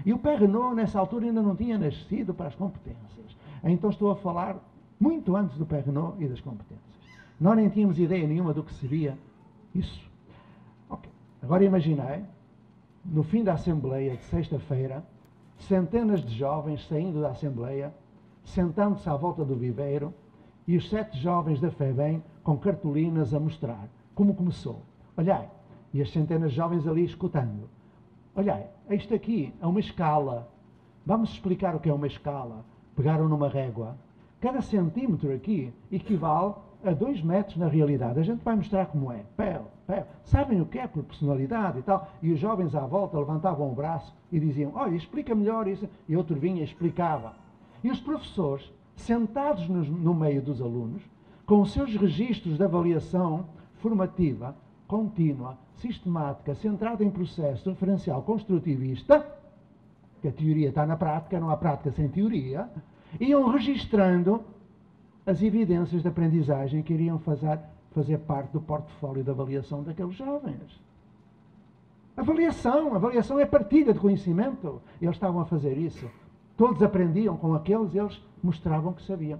E o Perrenot, nessa altura, ainda não tinha nascido para as competências. Então estou a falar Muito antes do PERNO e das competências. Nós nem tínhamos ideia nenhuma do que seria isso. Ok. Agora imaginei, no fim da Assembleia de sexta-feira, centenas de jovens saindo da Assembleia, sentando-se à volta do viveiro, e os 7 jovens da FEBEM com cartolinas a mostrar como começou. Olhai, e as centenas de jovens ali escutando. Olhai, isto aqui é uma escala. Vamos explicar o que é uma escala. Pegaram numa régua. Cada centímetro aqui equivale a 2 metros na realidade. A gente vai mostrar como é. Pel. Sabem o que é proporcionalidade e tal? E os jovens à volta levantavam o braço e diziam, olha, explica melhor isso. E outro vinha e explicava. E os professores, sentados no meio dos alunos, com os seus registros de avaliação formativa, contínua, sistemática, centrada em processo referencial construtivista, que a teoria está na prática, não há prática sem teoria, iam registrando as evidências de aprendizagem que iriam fazer parte do portfólio de avaliação daqueles jovens. Avaliação é partilha de conhecimento. Eles estavam a fazer isso. Todos aprendiam com aqueles, eles mostravam que sabiam.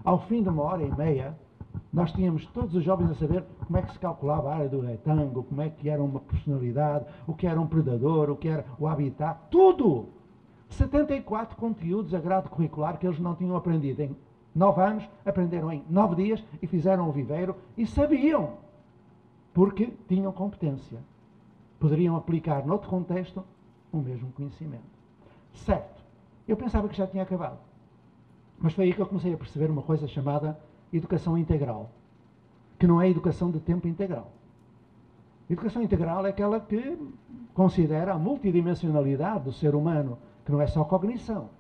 Ao fim de 1h30, nós tínhamos todos os jovens a saber como é que se calculava a área do retângulo, como é que era uma proporcionalidade, o que era um predador, o que era o habitat, tudo! 74 conteúdos a grade curricular que eles não tinham aprendido em 9 anos, aprenderam em 9 dias e fizeram o viveiro e sabiam, porque tinham competência. Poderiam aplicar noutro contexto o mesmo conhecimento. Certo, eu pensava que já tinha acabado. Mas foi aí que eu comecei a perceber uma coisa chamada educação integral, que não é educação de tempo integral. Educação integral é aquela que considera a multidimensionalidade do ser humano, que não é só cognição,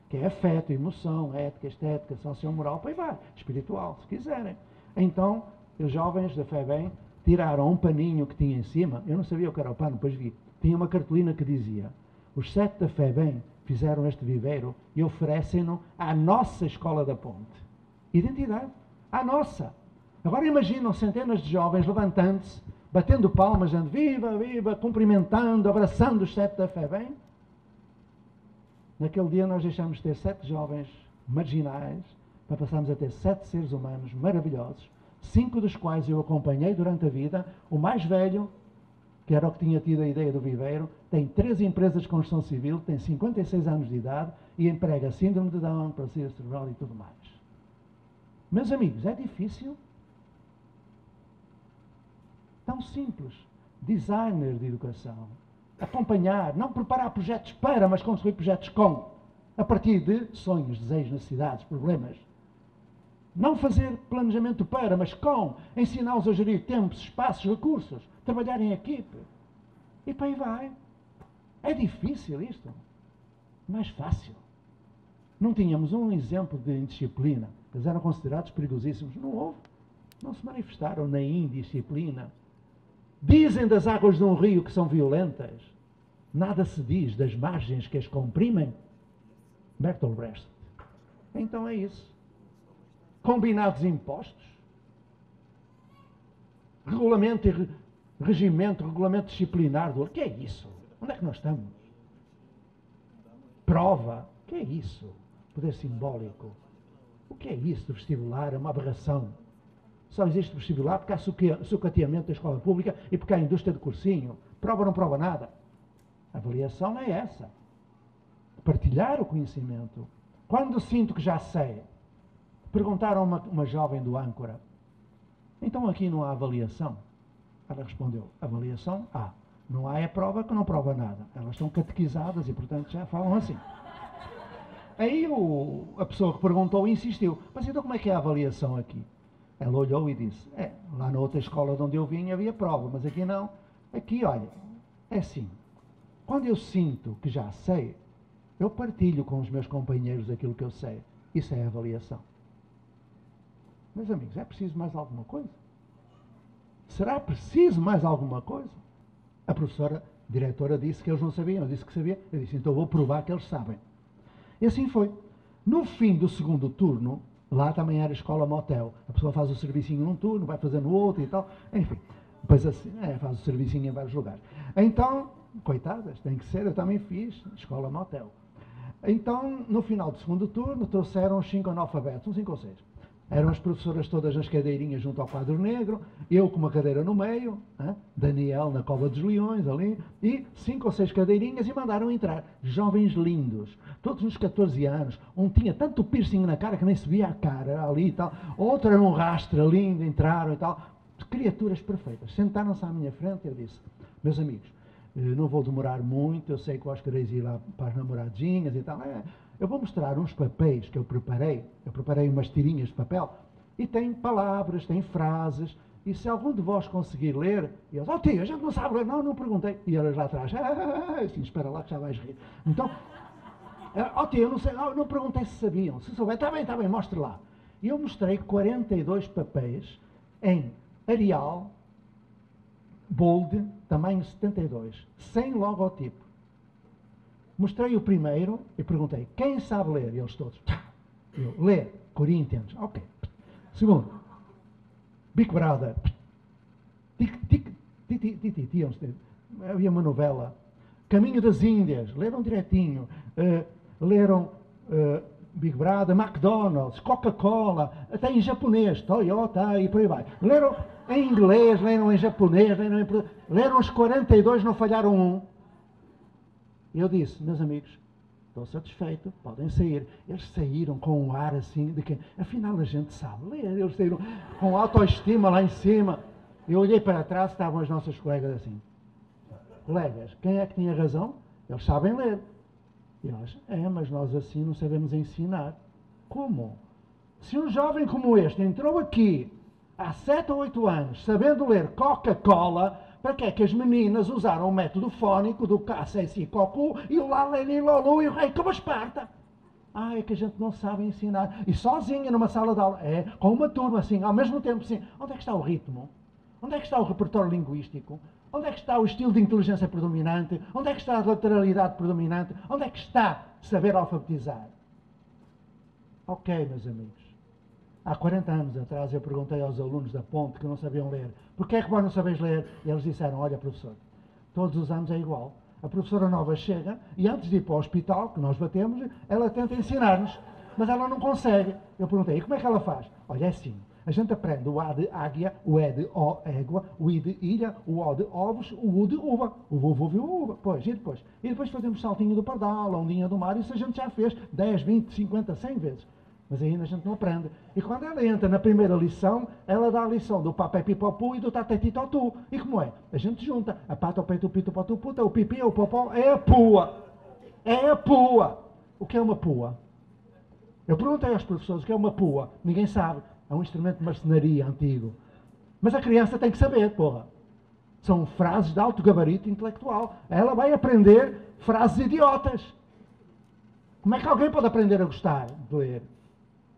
que é afeto, emoção, ética, estética, sociomoral, para aí vai, espiritual, se quiserem. Então, os jovens da FEBEM tiraram um paninho que tinha em cima, eu não sabia o que era o pano, depois vi, tinha uma cartolina que dizia, os 7 da FEBEM fizeram este viveiro e oferecem-no à nossa Escola da Ponte. Identidade, à nossa. Agora imaginam centenas de jovens levantando-se, batendo palmas, dizendo viva, viva, cumprimentando, abraçando os 7 da FEBEM. Naquele dia nós deixamos de ter 7 jovens marginais para passarmos a ter 7 seres humanos maravilhosos, 5 dos quais eu acompanhei durante a vida. O mais velho, que era o que tinha tido a ideia do viveiro, tem 3 empresas de construção civil, tem 56 anos de idade e emprega síndrome de Down, paralisia cerebral e tudo mais. Meus amigos, é difícil? Tão simples. Designer de educação. Acompanhar, não preparar projetos para, mas construir projetos com. A partir de sonhos, desejos, necessidades, problemas. Não fazer planejamento para, mas com. Ensiná-los a gerir tempos, espaços, recursos. Trabalhar em equipe. E para aí vai. É difícil isto? Mais fácil. Não tínhamos um exemplo de indisciplina. Eles eram considerados perigosíssimos. Não houve. Não se manifestaram na indisciplina. Dizem das águas de um rio que são violentas. Nada se diz das margens que as comprimem. Bertolt Brecht. Então é isso. Combinados impostos. Regulamento e regimento, regulamento disciplinar do... O que é isso? Onde é que nós estamos? Prova. O que é isso? Poder simbólico. O que é isso do vestibular? É uma aberração. Só existe vestibular porque há sucateamento da escola pública e porque há indústria de cursinho. Prova não prova nada. A avaliação não é essa. Partilhar o conhecimento. Quando sinto que já sei, perguntaram a uma jovem do Âncora, então aqui não há avaliação? Ela respondeu, avaliação há. Não há é prova que não prova nada. Elas estão catequizadas e, portanto, já falam assim. Aí a pessoa que perguntou insistiu, mas então como é que é a avaliação aqui? Ela olhou e disse, lá na outra escola de onde eu vim havia prova, mas aqui não. Aqui, olha, é assim, quando eu sinto que já sei, eu partilho com os meus companheiros aquilo que eu sei. Isso é avaliação. Meus amigos, é preciso mais alguma coisa? Será preciso mais alguma coisa? A professora, diretora, disse que eles não sabiam, eu disse que sabia, eu disse, então vou provar que eles sabem. E assim foi. No fim do segundo turno, lá também era escola motel. A pessoa faz o servicinho num turno, vai fazer no outro e tal. Enfim, depois assim, faz o servicinho em vários lugares. Então, coitadas, tem que ser, eu também fiz escola motel. Então, no final do segundo turno, trouxeram os 5 analfabetos, uns 5 ou 6. Eram as professoras todas nas cadeirinhas junto ao quadro negro, eu com uma cadeira no meio, Daniel na Cova dos Leões ali, e 5 ou 6 cadeirinhas e mandaram entrar. Jovens lindos, todos uns 14 anos. Um tinha tanto piercing na cara que nem se via a cara ali e tal. Outro era um rastra lindo, entraram e tal. Criaturas perfeitas. Sentaram-se à minha frente e eu disse, meus amigos, não vou demorar muito, eu sei que vós quereis ir lá para as namoradinhas e tal. Eu vou mostrar uns papéis que eu preparei umas tirinhas de papel, e tem palavras, tem frases, e se algum de vós conseguir ler, e eles, tio, a gente não sabe ler, não perguntei, e eles lá atrás, assim, espera lá que já vais rir. Então, tio, eu não sei, não perguntei se sabiam, se souber, está bem, mostre lá. E eu mostrei 42 papéis em Arial, bold, tamanho 72, sem logotipo. Mostrei o primeiro e perguntei, quem sabe ler? E eles todos, eu, lê, Corinthians, ok. Segundo, Big Brother, havia uma novela, Caminho das Índias, leram direitinho, leram Big Brother, McDonald's, Coca-Cola, até em japonês, Toyota e por aí vai. Leram em inglês, leram em japonês, leram os 42, não falharam um. E eu disse, meus amigos, estou satisfeito, podem sair. Eles saíram com um ar assim, de que afinal a gente sabe ler. Eles saíram com autoestima lá em cima. Eu olhei para trás, estavam os nossos colegas assim. Colegas, quem é que tinha razão? Eles sabem ler. E nós, mas nós assim não sabemos ensinar. Como? Se um jovem como este entrou aqui há 7 ou 8 anos, sabendo ler Coca-Cola, para que é que as meninas usaram o método fónico do K6 Cocu e o Laleli Lolu e o Rei como Esparta? É que a gente não sabe ensinar. E sozinha numa sala de aula, com uma turma assim, ao mesmo tempo assim, onde é que está o ritmo? Onde é que está o repertório linguístico? Onde é que está o estilo de inteligência predominante? Onde é que está a lateralidade predominante? Onde é que está saber alfabetizar? Ok, meus amigos. Há 40 anos atrás eu perguntei aos alunos da Ponte que não sabiam ler, porquê é que vós não sabeis ler? E eles disseram, olha professor, todos os anos é igual. A professora nova chega e antes de ir para o hospital, que nós batemos, ela tenta ensinar-nos, mas ela não consegue. Eu perguntei, e como é que ela faz? Olha, é assim, a gente aprende o A de águia, o E de égua, o I de ilha, o O de ovos, o U de uva. O vovô viu uva. Pois, e depois? E depois fazemos saltinho do pardal, a ondinha do mar, isso a gente já fez 10, 20, 50, 100 vezes. Mas ainda a gente não aprende. E quando ela entra na primeira lição, ela dá a lição do papé pipopu e do tatetitotu. E como é? A gente junta a pata, o peito, o pito, o potu, o puta, o pipi, o popó, é a pua. É a pua. O que é uma pua? Eu perguntei aos professores o que é uma pua. Ninguém sabe. É um instrumento de marcenaria antigo. Mas a criança tem que saber, porra. São frases de alto gabarito intelectual. Ela vai aprender frases idiotas. Como é que alguém pode aprender a gostar de ler?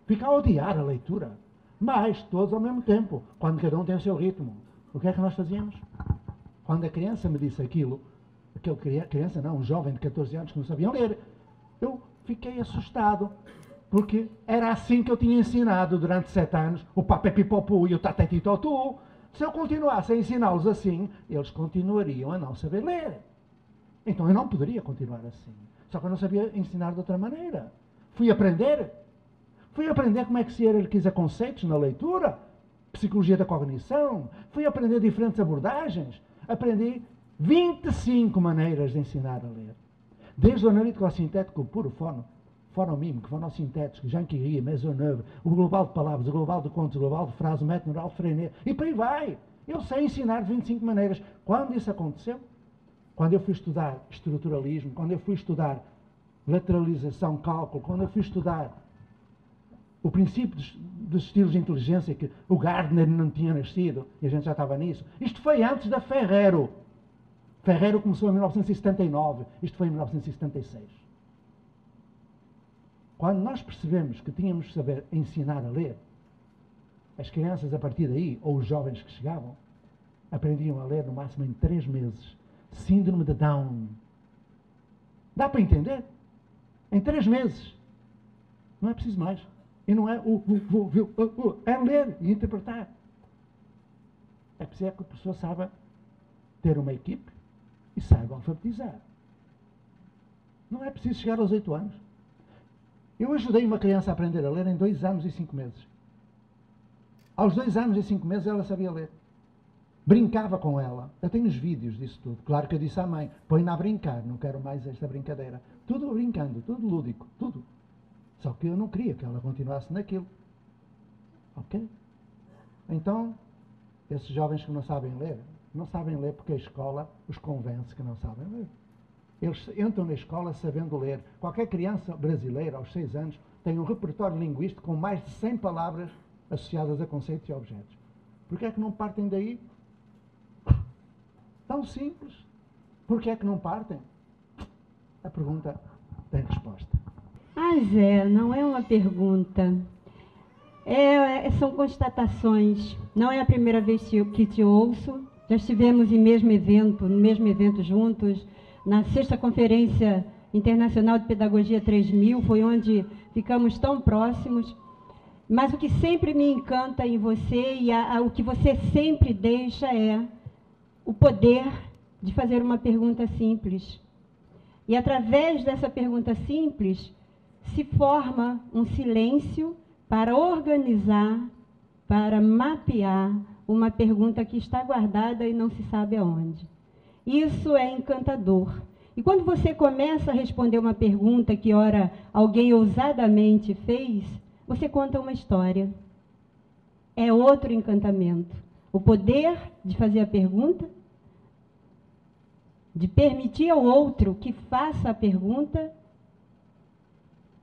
Fica a odiar a leitura. Mas todos ao mesmo tempo, quando cada um tem o seu ritmo. O que é que nós fazíamos? Quando a criança me disse aquilo, criança não, um jovem de 14 anos que não sabia ler, eu fiquei assustado. Porque era assim que eu tinha ensinado durante 7 anos o papé pipopu e o tatetitotu. Se eu continuasse a ensiná-los assim, eles continuariam a não saber ler. Então eu não poderia continuar assim. Só que eu não sabia ensinar de outra maneira. Fui aprender. Fui aprender como é que se hierarquiza conceitos na leitura, psicologia da cognição. Fui aprender diferentes abordagens. Aprendi 25 maneiras de ensinar a ler. Desde o analítico ao sintético puro fonomímico, fonossintético, Jean-Curie, Maisonneuve, o global de palavras, o global de contos, o global de frases, o método neural, Freinet, e por aí vai. Eu sei ensinar 25 maneiras. Quando isso aconteceu? Quando eu fui estudar estruturalismo, quando eu fui estudar lateralização, cálculo, quando eu fui estudar o princípio dos estilos de inteligência, que o Gardner não tinha nascido, e a gente já estava nisso. Isto foi antes da Ferrero. Ferrero começou em 1979, isto foi em 1976. Quando nós percebemos que tínhamos que saber ensinar a ler, as crianças a partir daí, ou os jovens que chegavam, aprendiam a ler no máximo em 3 meses. Síndrome de Down. Dá para entender? Em 3 meses. Não é preciso mais. E não é é ler e interpretar. É preciso que a pessoa saiba ter uma equipe e saiba alfabetizar. Não é preciso chegar aos 8 anos. Eu ajudei uma criança a aprender a ler em 2 anos e 5 meses. Aos 2 anos e 5 meses ela sabia ler. Brincava com ela. Eu tenho os vídeos disso tudo. Claro que eu disse à mãe, põe-na a brincar, não quero mais esta brincadeira. Tudo brincando, tudo lúdico, tudo. Só que eu não queria que ela continuasse naquilo. Ok? Então, esses jovens que não sabem ler porque a escola os convence que não sabem ler. Eles entram na escola sabendo ler. Qualquer criança brasileira, aos 6 anos, tem um repertório linguístico com mais de 100 palavras associadas a conceitos e objetos. Por que é que não partem daí? Tão simples. Por que é que não partem? A pergunta tem resposta. Zé, não é uma pergunta. São constatações. Não é a primeira vez que te ouço. Já estivemos no mesmo evento juntos. Na 6ª Conferência Internacional de Pedagogia 3000, foi onde ficamos tão próximos. Mas o que sempre me encanta em você e o que você sempre deixa é o poder de fazer uma pergunta simples. E através dessa pergunta simples, se forma um silêncio para organizar, para mapear uma pergunta que está guardada e não se sabe aonde. Isso é encantador. E quando você começa a responder uma pergunta que, ora, alguém ousadamente fez, você conta uma história. É outro encantamento. O poder de fazer a pergunta, de permitir ao outro que faça a pergunta,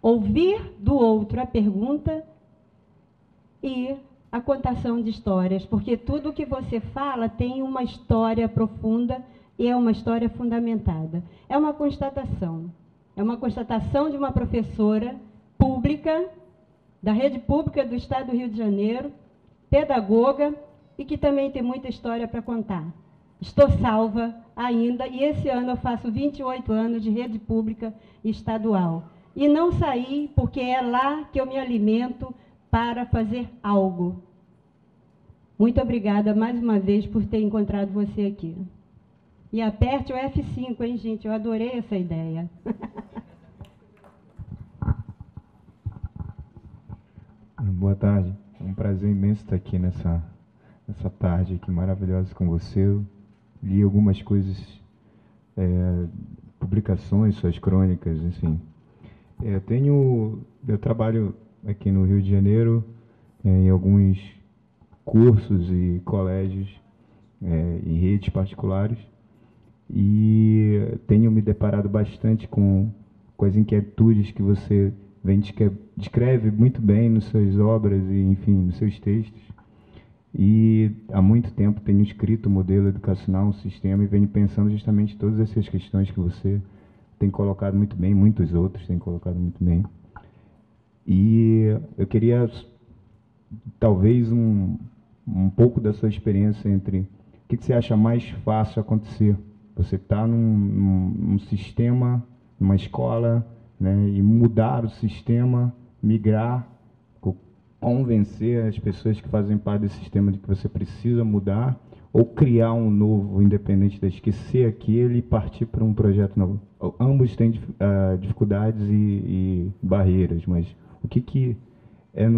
ouvir do outro a pergunta e a contação de histórias, porque tudo o que você fala tem uma história profunda e é uma história fundamentada. É uma constatação de uma professora pública, da rede pública do Estado do Rio de Janeiro, pedagoga e que também tem muita história para contar. Estou salva ainda e esse ano eu faço 28 anos de rede pública estadual. E não saí porque é lá que eu me alimento para fazer algo. Muito obrigada mais uma vez por ter encontrado você aqui. E aperte o F5, hein, gente? Eu adorei essa ideia. Boa tarde. É um prazer imenso estar aqui nessa tarde aqui maravilhosa com você. Eu li algumas coisas, publicações, suas crônicas, enfim. Eu trabalho aqui no Rio de Janeiro em alguns cursos e colégios em redes particulares e tenho me deparado bastante com as inquietudes que você descreve muito bem nas suas obras e, enfim, nos seus textos. E há muito tempo tenho escrito o modelo educacional, um sistema, e venho pensando justamente todas essas questões que você tem colocado muito bem, muitos outros têm colocado muito bem. E eu queria, talvez, um pouco da sua experiência entre o que você acha mais fácil acontecer. Você está num sistema, numa escola, né, e mudar o sistema, migrar, convencer as pessoas que fazem parte desse sistema de que você precisa mudar, ou criar um novo, independente de esquecer aquele e partir para um projeto novo. Ambos têm dificuldades e barreiras, mas o que é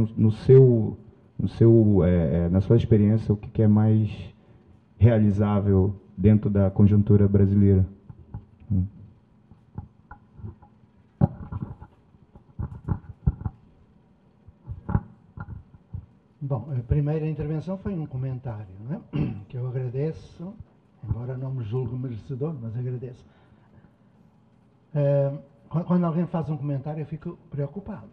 na sua experiência, o que é mais realizável dentro da conjuntura brasileira? Bom, a primeira intervenção foi um comentário, não é? Que eu agradeço, embora não me julgue merecedor, mas agradeço. Quando alguém faz um comentário, eu fico preocupado.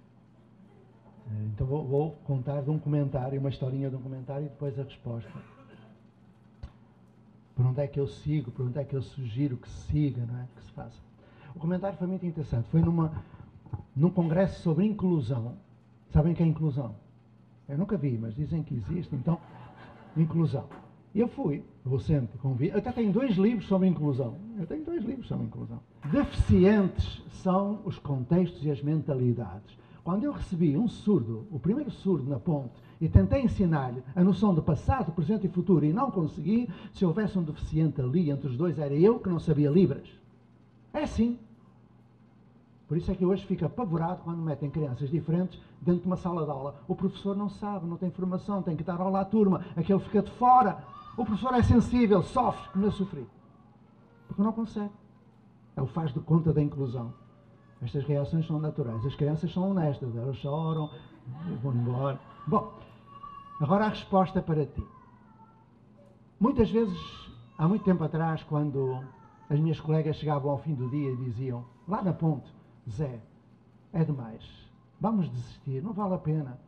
Então vou contar de um comentário, uma historinha de um comentário e depois a resposta. Por onde é que eu sigo, por onde é que eu sugiro que se siga, não é? Que se faça. O comentário foi muito interessante. Foi num congresso sobre inclusão. Sabem o que é inclusão? Eu nunca vi, mas dizem que existe. Então, inclusão. E eu vou sempre convidar. Eu até tenho 2 livros sobre inclusão. Deficientes são os contextos e as mentalidades. Quando eu recebi um surdo, o primeiro surdo na ponte, e tentei ensinar-lhe a noção de passado, presente e futuro, e não consegui, se houvesse um deficiente ali entre os dois, era eu que não sabia Libras. É assim. Por isso é que hoje fico apavorado quando metem crianças diferentes dentro de uma sala de aula. O professor não sabe, não tem formação, tem que dar aula à turma, aquele fica de fora. O professor é sensível, sofre, como eu sofri. Porque não consegue. É o faz de conta da inclusão. Estas reações são naturais. As crianças são honestas, elas choram, vão embora. Bom, agora a resposta para ti. Muitas vezes, há muito tempo atrás, quando as minhas colegas chegavam ao fim do dia e diziam, lá na ponte, Zé, é demais, vamos desistir, não vale a pena.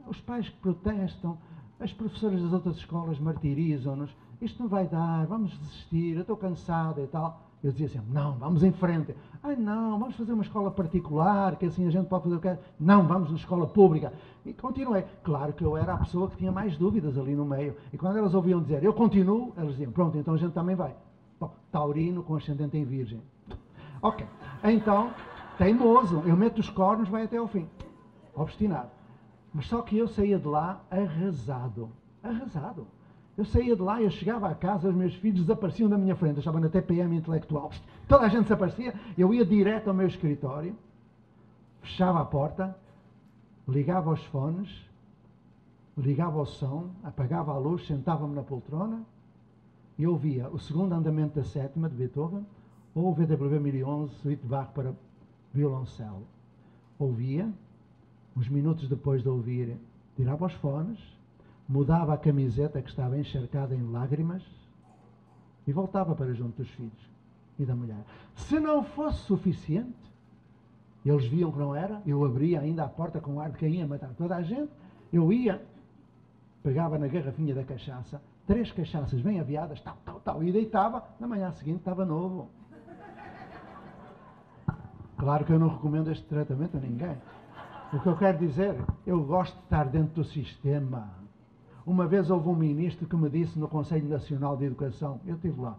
Os pais que protestam, as professoras das outras escolas martirizam-nos, isto não vai dar, vamos desistir, eu estou cansada e tal. Eu dizia sempre, não, vamos em frente. Ai não, vamos fazer uma escola particular, que assim a gente pode fazer o que quer. Não, vamos na escola pública. E continuei. Claro que eu era a pessoa que tinha mais dúvidas ali no meio. E quando elas ouviam dizer, eu continuo, elas diziam, pronto, então a gente também vai. Bom, taurino com ascendente em virgem. Ok, então, teimoso, eu meto os cornos, vai até ao fim. Obstinado. Mas só que eu saía de lá arrasado. Arrasado. Eu saía de lá, eu chegava à casa, os meus filhos desapareciam da minha frente, eu estava na TPM intelectual, toda a gente desaparecia, eu ia direto ao meu escritório, fechava a porta, ligava os fones, ligava o som, apagava a luz, sentava-me na poltrona e ouvia o segundo andamento da sétima de Beethoven ou o VWV 1011, Suite de Bach para violoncelo. Ouvia, uns minutos depois de ouvir, tirava os fones, mudava a camiseta que estava encharcada em lágrimas e voltava para junto dos filhos e da mulher. Se não fosse suficiente, eles viam que não era, eu abria ainda a porta com ar de quem ia matar toda a gente, eu ia, pegava na garrafinha da cachaça, 3 cachaças bem aviadas, tal, e deitava, na manhã seguinte estava novo. Claro que eu não recomendo este tratamento a ninguém. O que eu quero dizer, eu gosto de estar dentro do sistema. Uma vez houve um ministro que me disse no Conselho Nacional de Educação, eu estive lá,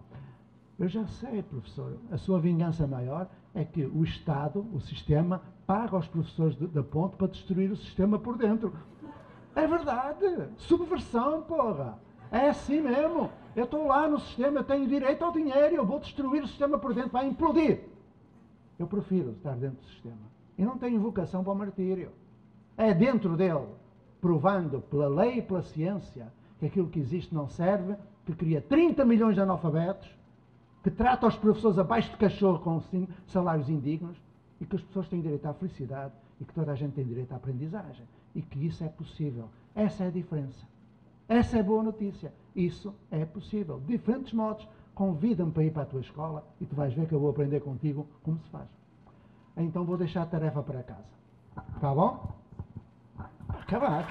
eu já sei, professor, a sua vingança maior é que o Estado, o sistema, paga aos professores da ponte para destruir o sistema por dentro. É verdade, subversão, porra, é assim mesmo. Eu estou lá no sistema, eu tenho direito ao dinheiro, eu vou destruir o sistema por dentro, vai implodir. Eu prefiro estar dentro do sistema. E não tenho vocação para o martírio. É dentro dele, provando pela lei e pela ciência que aquilo que existe não serve, que cria 30 milhões de analfabetos, que trata os professores abaixo de cachorro com salários indignos e que as pessoas têm direito à felicidade e que toda a gente tem direito à aprendizagem e que isso é possível. Essa é a diferença. Essa é a boa notícia. Isso é possível. De diferentes modos. Convida-me para ir para a tua escola e tu vais ver que eu vou aprender contigo como se faz. Então vou deixar a tarefa para casa. Tá bom? Acabar.